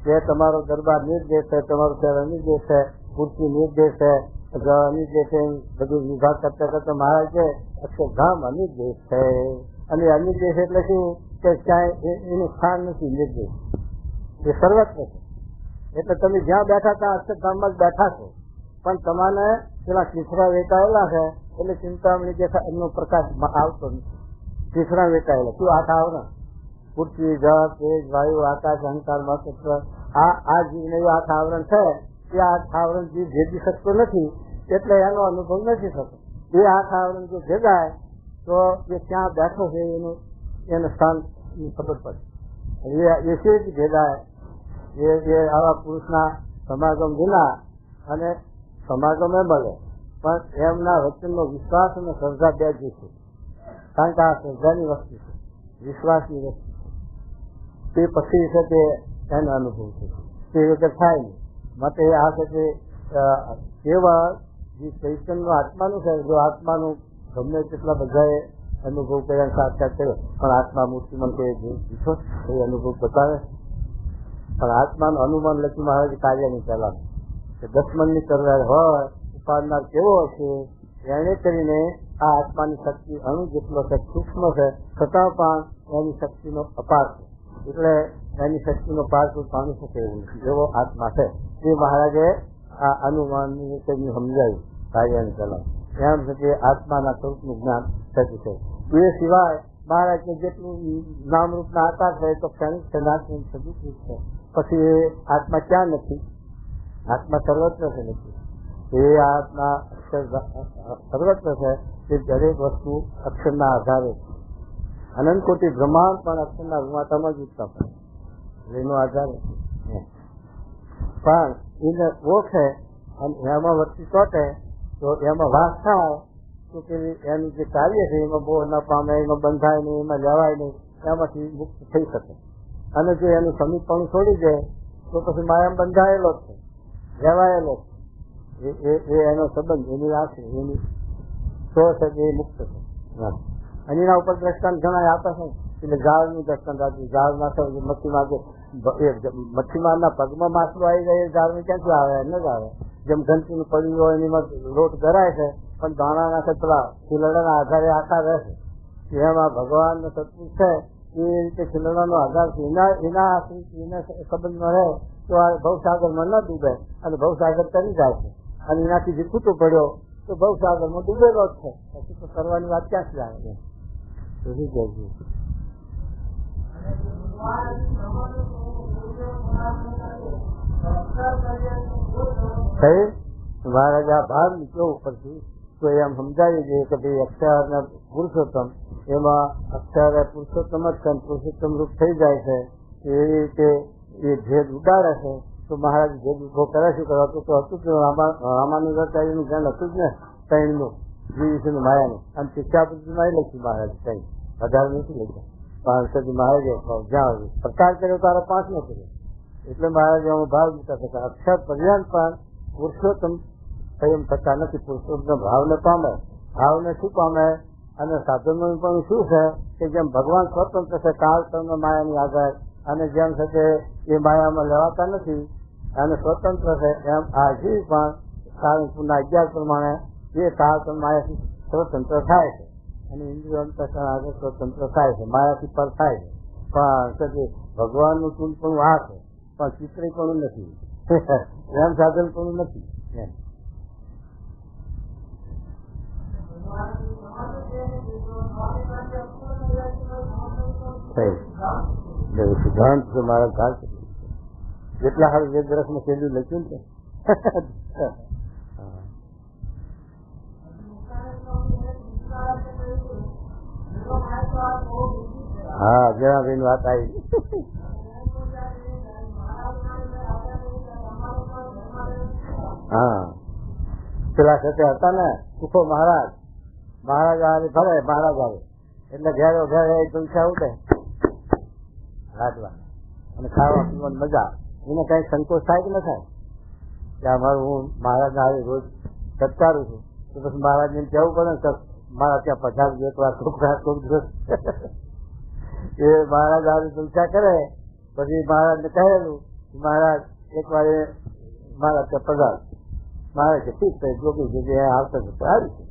કે તમારો દરબાર નિર્દેશ છે, તમારું શહેર અનિર્દેશ છે, પૂરતી નિર્દેશ છે, અનિર્દેશ બધું વિભાગ કરતા કરતા મહારાજ છે અક્ષરધામ અનિર્દેશ છે. અને અનિર્દેશ એટલે શું કે ક્યાંય એનું સ્થાન નથી, નિર્દેશ એ સર્વત્ર છે. એટલે તમે જ્યાં બેઠા ત્યાં અક્ષરધામમાં જ બેઠા છો, પણ તમારે પેલા શીખરા વેચાયેલા છે એટલે ચિંતામણી દેખાય એમનો પ્રકાશ આવતો નથી. તીસરા વેચાયેલા શું આઠ આવરણ પૃથ્વી જળ તેજ વાયુ આકાશ અહંકાર મહત્વ આ જીવને આઠ આવરણ છે. એ આઠ આવરણ જીવ ભેદી શકતો નથી એટલે એનો અનુભવ નથી થતો. એ આઠ આવરણ જો ભેગાય તો એ ક્યાં બેઠો છે એનું સ્થાન ખબર પડે. એ શેજ ભેગાય એ આવા પુરુષના સમાગમ વિના અને સમાગમે મળે પણ એમના વચનનો વિશ્વાસ અને શ્રદ્ધા બે જ છે. કારણ કે આ શ્રદ્ધાની વસ્તુ છે, વિશ્વાસની વસ્તુ છે. તે પછી છે તે એનો અનુભવ છે, તે વગર થાય નહીં. માટે આ છે કે કેવળ જે ચૈતન્ય આત્માનું છે, જો આત્માનું ગમે તેટલા બધાએ અનુભવ કર્યા સાક્ષાત કર્યો પણ આત્મા મૂર્તિમંત દીઠો એ અનુભવ બતાવે. પણ આત્માનું અનુમાન લખી મહારાજ કાર્યની પહેલા કે 10 મણની તલવાર હોય ઉપાડનાર કેવો હશે એને કરીને આ આત્માની શક્તિ અણુ જેટલો છે, સૂક્ષ્મ છે, છતાં પણ એની શક્તિનો અપાર છે. એટલે એની શક્તિનો પાર કોઈ પામી શકે એવું નથી એવો આત્મા છે. એ મહારાજે આ અનુમાનની સમજાવ્યું કાર્યની પહેલા. એમ છે કે આત્માના સ્વરૂપનું જ્ઞાન થતું છે. એ સિવાય મહારાજને જેટલું નામરૂપના આકાર છે તો ક્ષણિક છે, નાશરૂપ છે, દુઃખરૂપ છે. પછી એ આત્મા ક્યાં નથી? આત્મા સર્વત્ર છે નથી. એ આત્મા સર્વત્ર છે. તે દરેક વસ્તુ અક્ષરના આધારે છે. અનંત કોટી બ્રહ્માંડ પણ અક્ષરના રૂમાતામાં જ ઉઠતા પડે એનો આધાર નથી. પણ એને ઓળખે અને એમાં વસ્તુ ચોટે તો એમાં વાસ થાય તો કે એનું જે કાર્ય છે એમાં બહુ ન પામે, એમાં બંધાય નહીં, એમાં લેવાય નહીં, એમાંથી મુક્ત થઈ શકે. અને જો એનું સમીપણું છોડી દે તો પછી માયામાં બંધાયેલો જ છે, લેવાયેલો છે. એ એનો સંબંધ, એની રાશિ, એની સો છે એ મુક્ત છે. અને એના ઉપર દ્રષ્ટાંત ઘણા આપે છે. એટલે ઝાડનું દ્રષ્ટાંત આપ્યું. ઝાડ નાખે મચ્છીમારના પગમાં માછલું આવી જાય, ઝાડનું ક્યાંથી આવે? ન જ આવે. જેમ ઘંટીનું પડ્યું હોય એમાં લોટ ગરાય છે પણ દાણા નાખે પેલા ખીલડાના આધારે આકાર રહે છે. એમાં ભગવાનનો સત્પુર છે એ રીતે ખીલડાનો આધાર છે. એના સંબંધમાં રહે તો આ ભવસાગરમાં ન ડૂબે અને ભવસાગર કરી જાય છે. અને એનાથી જે ખૂટો પડ્યો તો ભવસાગરમાં ડૂબેલો જ છે. પછી તો કરવાની વાત ક્યાંથી આવે છે? મહારાજ આ ભાગ નીકળ્યો ઉપરથી તો એમ સમજાવી દઈએ કે ભાઈ અક્ષર ને પુરુષોત્તમ, એમાં અક્ષર પુરુષોત્તમ જ છે, પુરુષોત્તમ રૂપ થઈ જાય છે. એવી રીતે એ ભેદ ઉડાડે છે. તો મહારાજ ભેદ ઉભો કરે શું કરો તો હતું કે રામાનુજાચાર્યનું જ્ઞાન હતું જ ને ત્રણનું જીવ છે માયાનું. અને શિક્ષાપતિમાં એ લખ્યું મહારાજ કઈ વધારે નથી લખ્યા. પાંચ મહારાજે જ્યાં પ્રચાર કર્યો તારે 5 નો કર્યો. એટલે મહારાજે અમે ભાવ મૂકતા હતા અક્ષર પર્યંત પણ પુરુષોત્તમ સંયમ થતા નથી. પુરુષોત્તમ ભાવને પામે. ભાવને શું પામે? અને સાધનનું પણ શું છે કે જેમ ભગવાન સ્વતંત્ર છે કાળ કર્મ માયાની આગળ, અને જેમ છે કે એ માયામાં લેવાતા નથી અને સ્વતંત્ર છે, એમ આ જીવ પણ સારંગપુરના 11 પ્રમાણે એ કાળ કર્મ માયાથી સ્વતંત્ર થાય છે અને ઇન્દ્રિય અંતઃકરણ આગળ સ્વતંત્ર થાય છે, માયાથી પર થાય છે. પણ ભગવાનનું ચૂલ પણ આ છે પણ ચિત્રી પણ નથી, એમ સાધન પણ નથી. સિદ્ધાંત છે મારા ઘાલ જેટલા હાલ વેદ રસમાં છેલ્લું લખ્યું ને હા જણાવીને વાત આવી. હા પેલા સાથે હતા ને સુખો મહારાજ આવે ભરે મહારાજ આવે એટલે ઘેરે ઘેરે પૈસા ઉઠે રાજવા અને ખાવા પીવાની મજા. એને કઈ સંતોષ થાય કે ન થાય કે અમારું હું મહારાજ આવે રોજ સત્કારું છું તો પછી મહારાજ ને કહેવું પડે ને મારા ત્યાં 50 એક વાર કોક દિવસ એ મહારાજ આવે પૈસા કરે પછી મહારાજ ને કહેલું મહારાજ એક વાર મારા ત્યાં પગાર મહારાજ કે ઠીક છે જોગી જગ્યાએ આવતા આવી છે.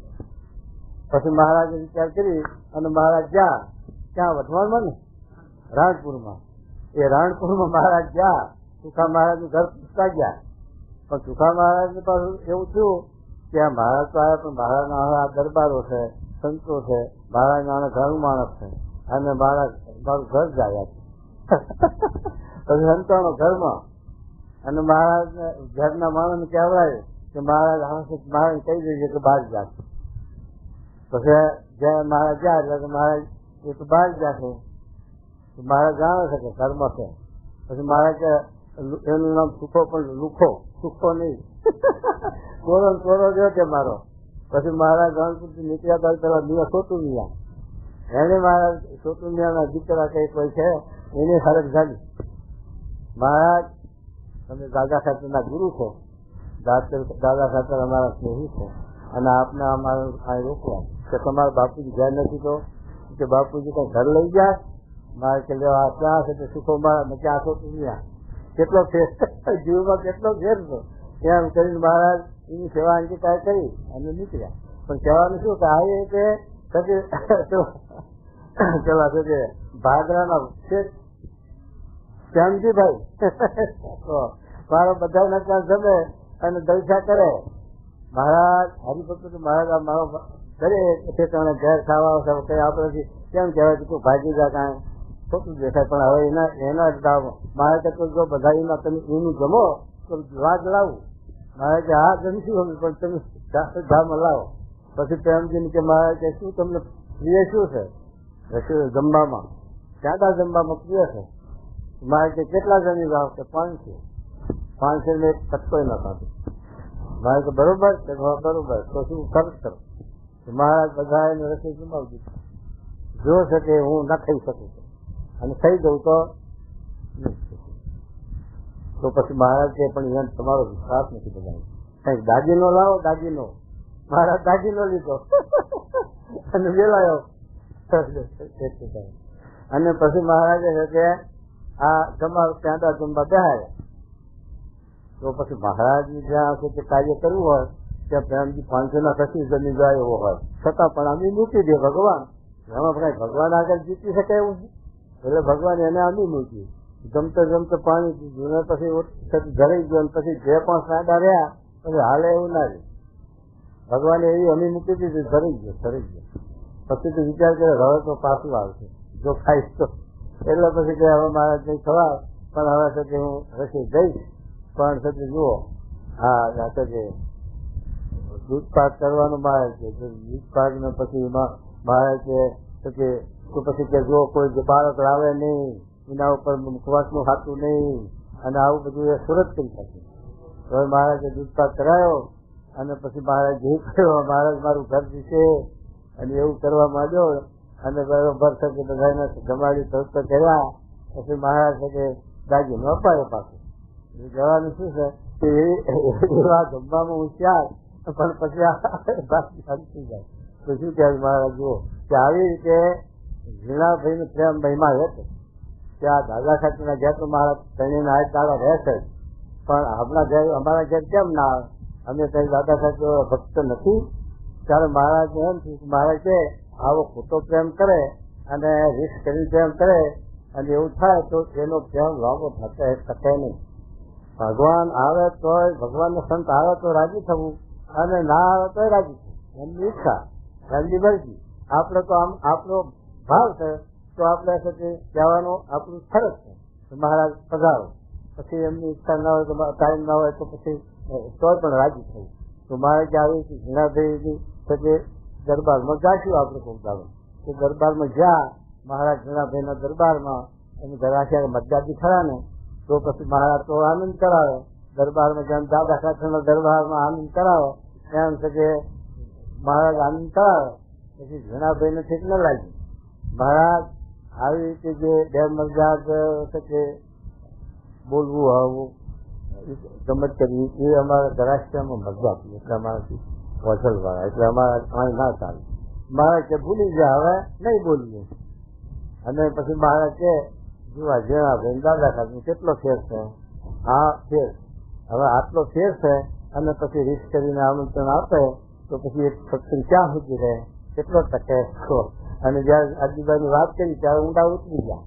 પછી મહારાજે વિચાર કરી અને મહારાજ ક્યાં વઢવાણમાં ને રાણપુરમાં, એ રાણપુરમાં મહારાજ ગયા. સુખા મહારાજ નું ઘર પૂછતા ગયા પણ સુખા મહારાજ ને પાછું એવું થયું ત્યાં મહારાજ તો આવ્યા, પણ મહારાજના હવે આ દરબારો છે, સંતો છે, મહારાજના ઘરનું માણસ છે, અને મહારાજ મારું ઘર જ આવ્યા છે. પછી સંતોનો ઘરમાં, અને મહારાજ ઘરના માણસને કહેવાય કે મહારાજ આવશે, મહારાજ કહી દેજે કે બહાર જશે. પછી જયારે મહારાજ જાય એટલે મહારાજ એ તો બહાર જશે. મહારાજ જાણે છે કે ઘરમાં છે. પછી મહારાજ એનું નામ સુખો, પણ લુખો, સુખો નહીં, કોરો જો કે મારો. પછી મહારાજ ગણપતિ નીકળ્યા હતા પેલા મિયા સોતુમિયા, એને મહારાજ સોતુમિયાના દીકરા કઈ કોઈ છે એની હરક જાણી. મહારાજ તમે દાદા ખાતરના ગુરુ છો, દાદા ખાતર અમારા સ્નેહી છે, અને આપને અમારા અહીં રોકવા કે તમારા બાપુજી ઘર નથી તો કે બાપુજી કઈ ઘર લઈ જાય. મારે કે લેવા ક્યાં છે તે સુખો મારા ક્યાં સોતુમિયા, કેટલો ફેર જીવમાં કેટલો ફેર છે એમ કરીને મહારાજ એની સેવા અંગીકાર કરી અને નીકળ્યા. પણ કહેવાનું શું કે આ પેલા છે ભાદરાના છે શ્યામજીભાઈ મારો બધા ત્યાં જમે અને દલસા કરે. મહારાજ હરિભક્ત મહારાજ મારો દરેક ઠેકાણે ઘેર ખાવા કઈ આપણે કેમ કહેવાય કે તું ભાગી જા કાંઈ ખોટું દેખાય. પણ હવે એના જ મારે તો જો બધા એમાં તમે એનું જમો તો વાત લાવું. મારે કે હા જમશું પણ તમે ધામ લાવો. પછી પ્રેમજીને કે મારે કે શું તમને પ્રિય શું છે જમવામાં, ક્યાં જમવામાં પ્રિય છે? મારે કે કેટલા જણી લાવો કે 500 ને એક કટકો ન ખાધો. મારે કે બરોબર કે બરોબર તો શું ખર્ચ કરો. મહારાજ બધા એને રસોઈ જમાવી દીધી. જો છે કે હું ન ખાઈ શકું છું અને ખાઈ દઉં તો પછી મહારાજ કે પણ એને તમારો વિશ્વાસ નથી બધાને. કઈક દાગીનો લાવો, દાગીનો. મહારાજ દાગીનો લીધો અને વેલાયો. અને પછી મહારાજે છે કે આ ત્યાં જમવા બેહાડ્યા. તો પછી મહારાજની જ્યાં છે તે કાર્ય કરવું હોય ત્યાં પ્રેમજી 500 ના કશી જમી જાય એવો હોય છતાં પણ અમે મૂકી દે ભગવાન. એમાં કઈ ભગવાન આગળ જીતી શકે એવું છે? એટલે ભગવાન એને આમી મૂકી. જમતો પાણી પીધું ને પછી ધરાઈ ગયો. પછી જે પણ સાંડા રહ્યા પછી હાલે એવું ના રહ્યું. ભગવાને એવી અમી મૂકી દીધી, ધરાઈ ગયો. પછી તો વિચાર કરે હવે તો પાછું આવશે જો ખાઈશ તો. એટલે પછી કે હવે મારે કઈ ખવાય પણ હવે છે કે હું રસી જઈશ. પણ છે જુઓ હા કે દૂધપાક કરવાનું મારે છે. દૂધપાક ને પછી મારે છે પછી કે જો કોઈ બાળક લાવે નહીં, એના ઉપર મુખવાસનું ખાતું નહીં, અને આવું બધું એ સુરત કરી શકે. હવે મહારાજે દૂધપાક કરાયો અને પછી મહારાજ જે કર્યો, મહારાજ મારું ઘર દીશે અને એવું કરવા માંડ્યો. અને બરોબર છે કે બધાને જમાડી સસ્ત કર્યા. પછી મહારાજ છે કે દાગીનો અપાયો પાછું. જવાનું શું છે કે એવા જમવામાં હોશિયાર પણ પછી જાય તો શું કહેવાય. મહારાજ જુઓ કે આવી રીતે ઝીણાભાઈ નો પ્રેમ મહિમા હતો. ત્યાં દાદા ખાતરના ઘેર તો મારા ત્રણેયના હાથ દાડા રહેશે જ, પણ આપણા ઘેર અમારા ઘેર કેમ ના આવે? અમે કઈ દાદા ખાતે ભક્ત નથી. ત્યારે મહારાજ એમ થયું કે મહારાજ કે આવો ખોટો પ્રેમ કરે અને રીસ કરી પ્રેમ કરે અને એવું થાય તો એનો પ્રેમ લાંબો શકે નહીં. ભગવાન આવે તો ભગવાનનો સંત આવે તો રાજી થવું અને ના આવે તો રાજી થવું, એમની ઈચ્છા, એમની મરજી. આપણે તો આમ આપણો ભાવ છે તો આપણે કહેવાનું આપણું ફરજ છે. મહારાજ પધારો, પછી એમની ઈચ્છા ના હોય તો ટાઈમ ના હોય તો પછી તો પણ રાજી થવું. તો મારે જે આવી ઝીણાભાઈ દરબારમાં જાશું આપણે પહોંચાડો તો દરબારમાં જ્યાં મહારાજ ઝીણાભાઈના દરબારમાં એમ ઘરાશિયા મતદાદી ખરા ને તો પછી મહારાજ તો આનંદ કરાવે. દરબારમાં જેમ દાદા ખાતરના દરબારમાં આનંદ કરાવે એમ છે કે મહારાજ આનંદ કરાવે. પછી ઝીણાભાઈને ઠીક ન લાગ્યું. મહારાજ આવી રીતે જે બે મરજાદ કે બોલવું આવું ગમત કરવી એ અમારા ઘરાશિયામાં મજા હતી. એટલે અમારાથી વસલવાળા એટલે અમારા અહીં ના ચાલે. મહારાજ કે ભૂલી ગયા, હવે નહીં બોલીએ. અને પછી મહારાજ કે જોવા ઝીણાભાઈ દાદા ખાતર કેટલો ફેર છે? હા ફેર. હવે આટલો ફેર છે અને પછી રીસ કરીને આમંત્રણ આપે તો પછી એક સત્સંગ ક્યાં સુધી રહે, કેટલો ટકે? અને જયારે અડીબાની વાત કરી ત્યારે ઊંડા ઉતરી ગયા.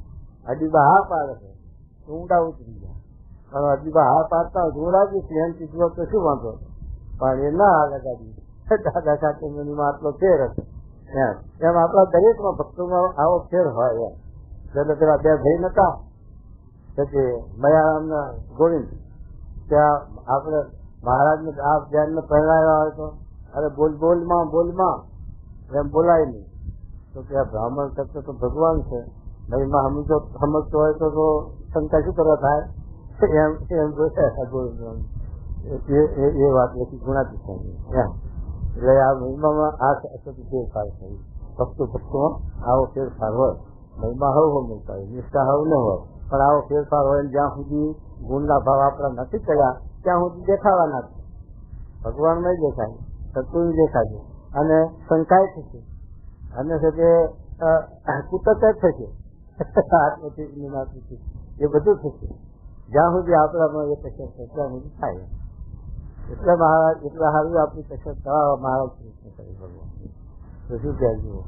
અડીબા હા પાડે છે તો ઊંડા ઉતરી ગયા. પણ અડીબા હા પાડતા હોય હું રાજી છું એમ કીધું તો શું વાંધો? પણ એ ના આવે ગાડી દાદા સાથે આટલો ફેર હતો એમ આપણા દરેકમાં ભક્તોમાં આવો ફેર હોય એમ. એટલે પેલા બે ભાઈ નતા પછી મયારામના ગોવિંદ ત્યાં આપણે મહારાજને આ ધ્યાનને પહેરાવ્યા હોય તો અરે બોલમાં એમ બોલાય નહીં તો કે આ બ્રાહ્મણ કરતો તો ભગવાન છે મહિમા સમજતો હોય તો શંકા શું કરવા થાય એમ એ વાત લખી ગુણાતી એમ. એટલે આ મહિમામાં આ ફેરફાર થયું. ભક્તોમાં આવો ફેરફાર હોય. મહિમા હવ મળતા હોય, નિષ્ઠા હવ ન હોય, પણ આવો ફેરફાર હોય જ્યાં સુધી ગુણના ભાવ આપણા નથી કર્યા ત્યાં સુધી દેખાવાના છે. ભગવાન નહીં દેખાય, સત્તું દેખાશે અને શંકાય થશે અને સાથે કુતક થશે આત્મથી એ બધું થશે જ્યાં સુધી આપણામાં એ કસરત ત્યાં સુધી થાય. એટલે મહારાજ એટલા સારું આપણી કસરત કરાવવા મહારાજ પ્રયત્ન કરે ભગવાન. તો શું કહેજો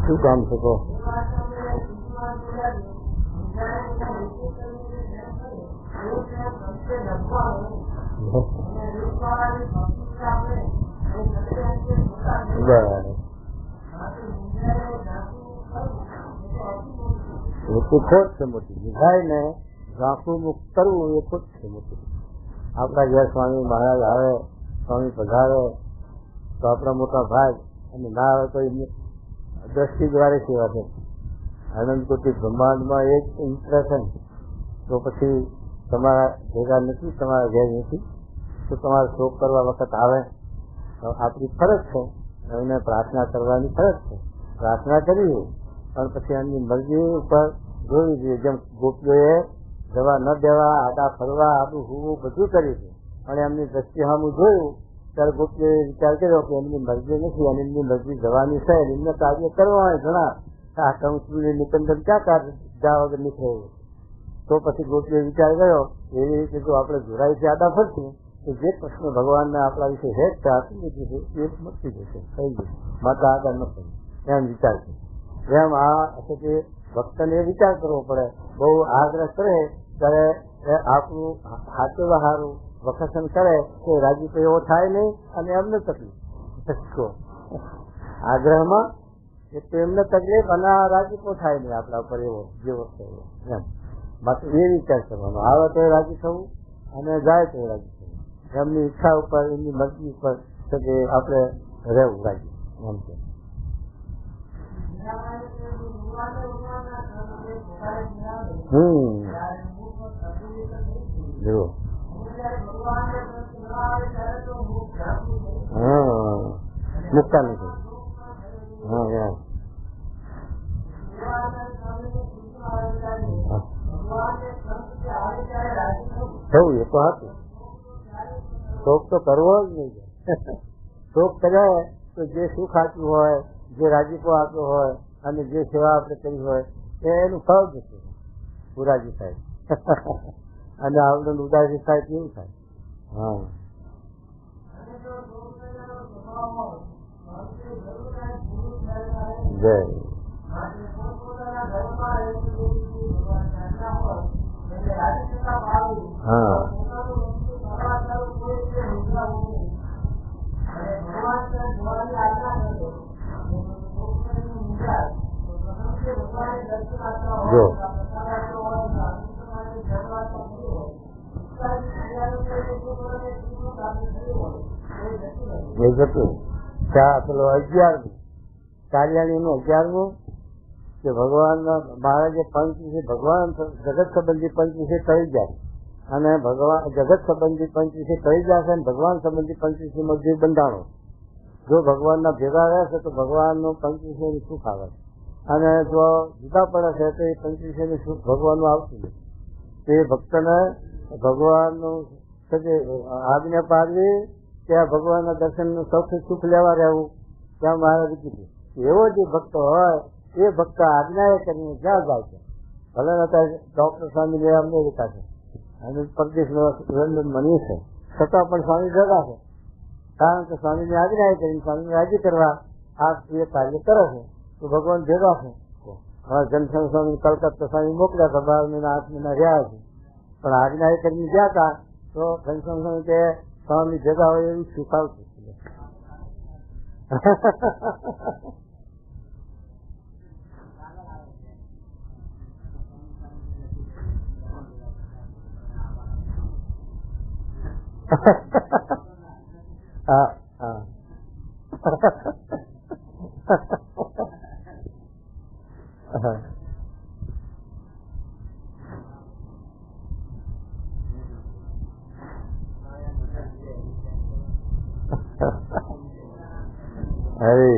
શું કામ છે કહો? એ તો ખોટ છે મોટી. નિભાઈ ને ઝાંખું મુક્ત કરવું એ ખોટ છે મોટી. આપણા ઘેર સ્વામી મહારાજ આવે, સ્વામી પધારે તો આપણા મોટા ભાઈ અને ના આવે તો એમની દ્રષ્ટિ દ્વારે સેવા છે. આનંદકોટી બ્રહ્માંડમાં એક ઇમ્પ્રેશન તો પછી તમારા ભેગા નથી, તમારા ઘેર નથી તો તમારે શોક કરવા વખત આવે આપણી ફરજ છે. એને પ્રાર્થના કરવાની ફરજ છે. પ્રાર્થના કરવી પણ પછી એમની મરજી ઉપર જોવી જોઈએ. જેમ ગોપીઓએ જવા ન દેવા, આડા ફરવા, આડું હોવું બધું કર્યું છે પણ એમની દ્રષ્ટિ સામું જોયું ત્યારે ગોપીઓએ વિચાર કર્યો કે એમની મરજી નથી અને એમની મરજી જવાની છે, એમને કાર્ય કરવા હોય ઘણા આ કંસનું નિકંદન ક્યાં જા વગર નીકળે. તો પછી ગોપીએ વિચાર કર્યો એવી રીતે જો આપણે જોડાઈ છે આડા ફરશું તો જે પ્રશ્ન ભગવાનને આપણા વિશે હેત છે આપી દીધું છે એ મટી જશે, થઈ જશે, માતા આગળ ન પડે એમ વિચાર છે. એમ આ ભક્તને વિચાર કરવો પડે. બહુ આગ્રહ કરે ત્યારે આપણું હાથું સારું વખતન કરે તો રાજી તો એવો થાય નહીં અને એમને તકલીફ. આગ્રહમાં એક તો એમને તકલીફ અને રાજીપો થાય નહીં આપણા ઉપર એવો જેવો થયો એમ. બાકી એ વિચાર કરવાનો આવે તો રાજી થવું અને જાય તો રાજી થવું. એમની ઈચ્છા ઉપર એમની મરજી ઉપર આપણે રહેવું રાજી એમ છે. જુઓ મુકતા નથી. થવું એ તો હતું. શોક તો કરવો જ નહીં. શોક કર્યા તો જે સુખ આપ્યું હોય, જે રાજીપો આપ્યો હોય અને જે સેવા આપણે કરી હોય એનું ફળ જશે. પુરાજી થાય અને આપણે ઉદાસી થાય કેવું થાય. હા જય હા જો એ જતું પેલો 11 કાર્યાણી નું 11 કે ભગવાન મહારાજે પંચ વિશે ભગવાન જગત સંબંધી પંચ વિશે કહી જાય અને ભગવાન જગત સંબંધી પંચ વિશે કહી જશે અને ભગવાન સંબંધી પંચ વિશે મજૂર બંધાણો. જો ભગવાનના ભેગા રહેશે તો ભગવાનનું પંચ વિષયનું સુખ આવે અને જો જુદા પડે છે તો એ પંચ વિષયનું સુખ ભગવાનનું આવતું નથી. તે ભક્તને ભગવાનનું આજ્ઞા પાડવી ત્યાં ભગવાનના દર્શનનું સૌથી સુખ લેવા રહેવું ત્યાં મહારાજે કીધું. એવો જે ભક્ત હોય એ ભક્ત આજ્ઞાએ કરીને જ્યાં જાય છે. ભલે અત્યારે ડોક્ટર સ્વામી અમેરિકા છે અને પરદેશનો લંડન બન્યું છે છતાં પણ સ્વામી ભેગા છે. કારણ કે સ્વામીની આજ્ઞાએ કરીને સ્વામીને રાજી કરવા આ એ કાર્ય કરે છે તો ભગવાન ભેગા છે. હા, ઘનશ્યામ સ્વામી કલકત્તા સ્વામી મોકલ્યા હતા, 12 મહિના 8 મહિના રહ્યા છે. પણ આજ્ઞા એ કરીને ગયા હતા તો ઘનશ્યામ સ્વામી કે સ્વામી ભેગા હોય એવું શીખાવતું. હા હા હરે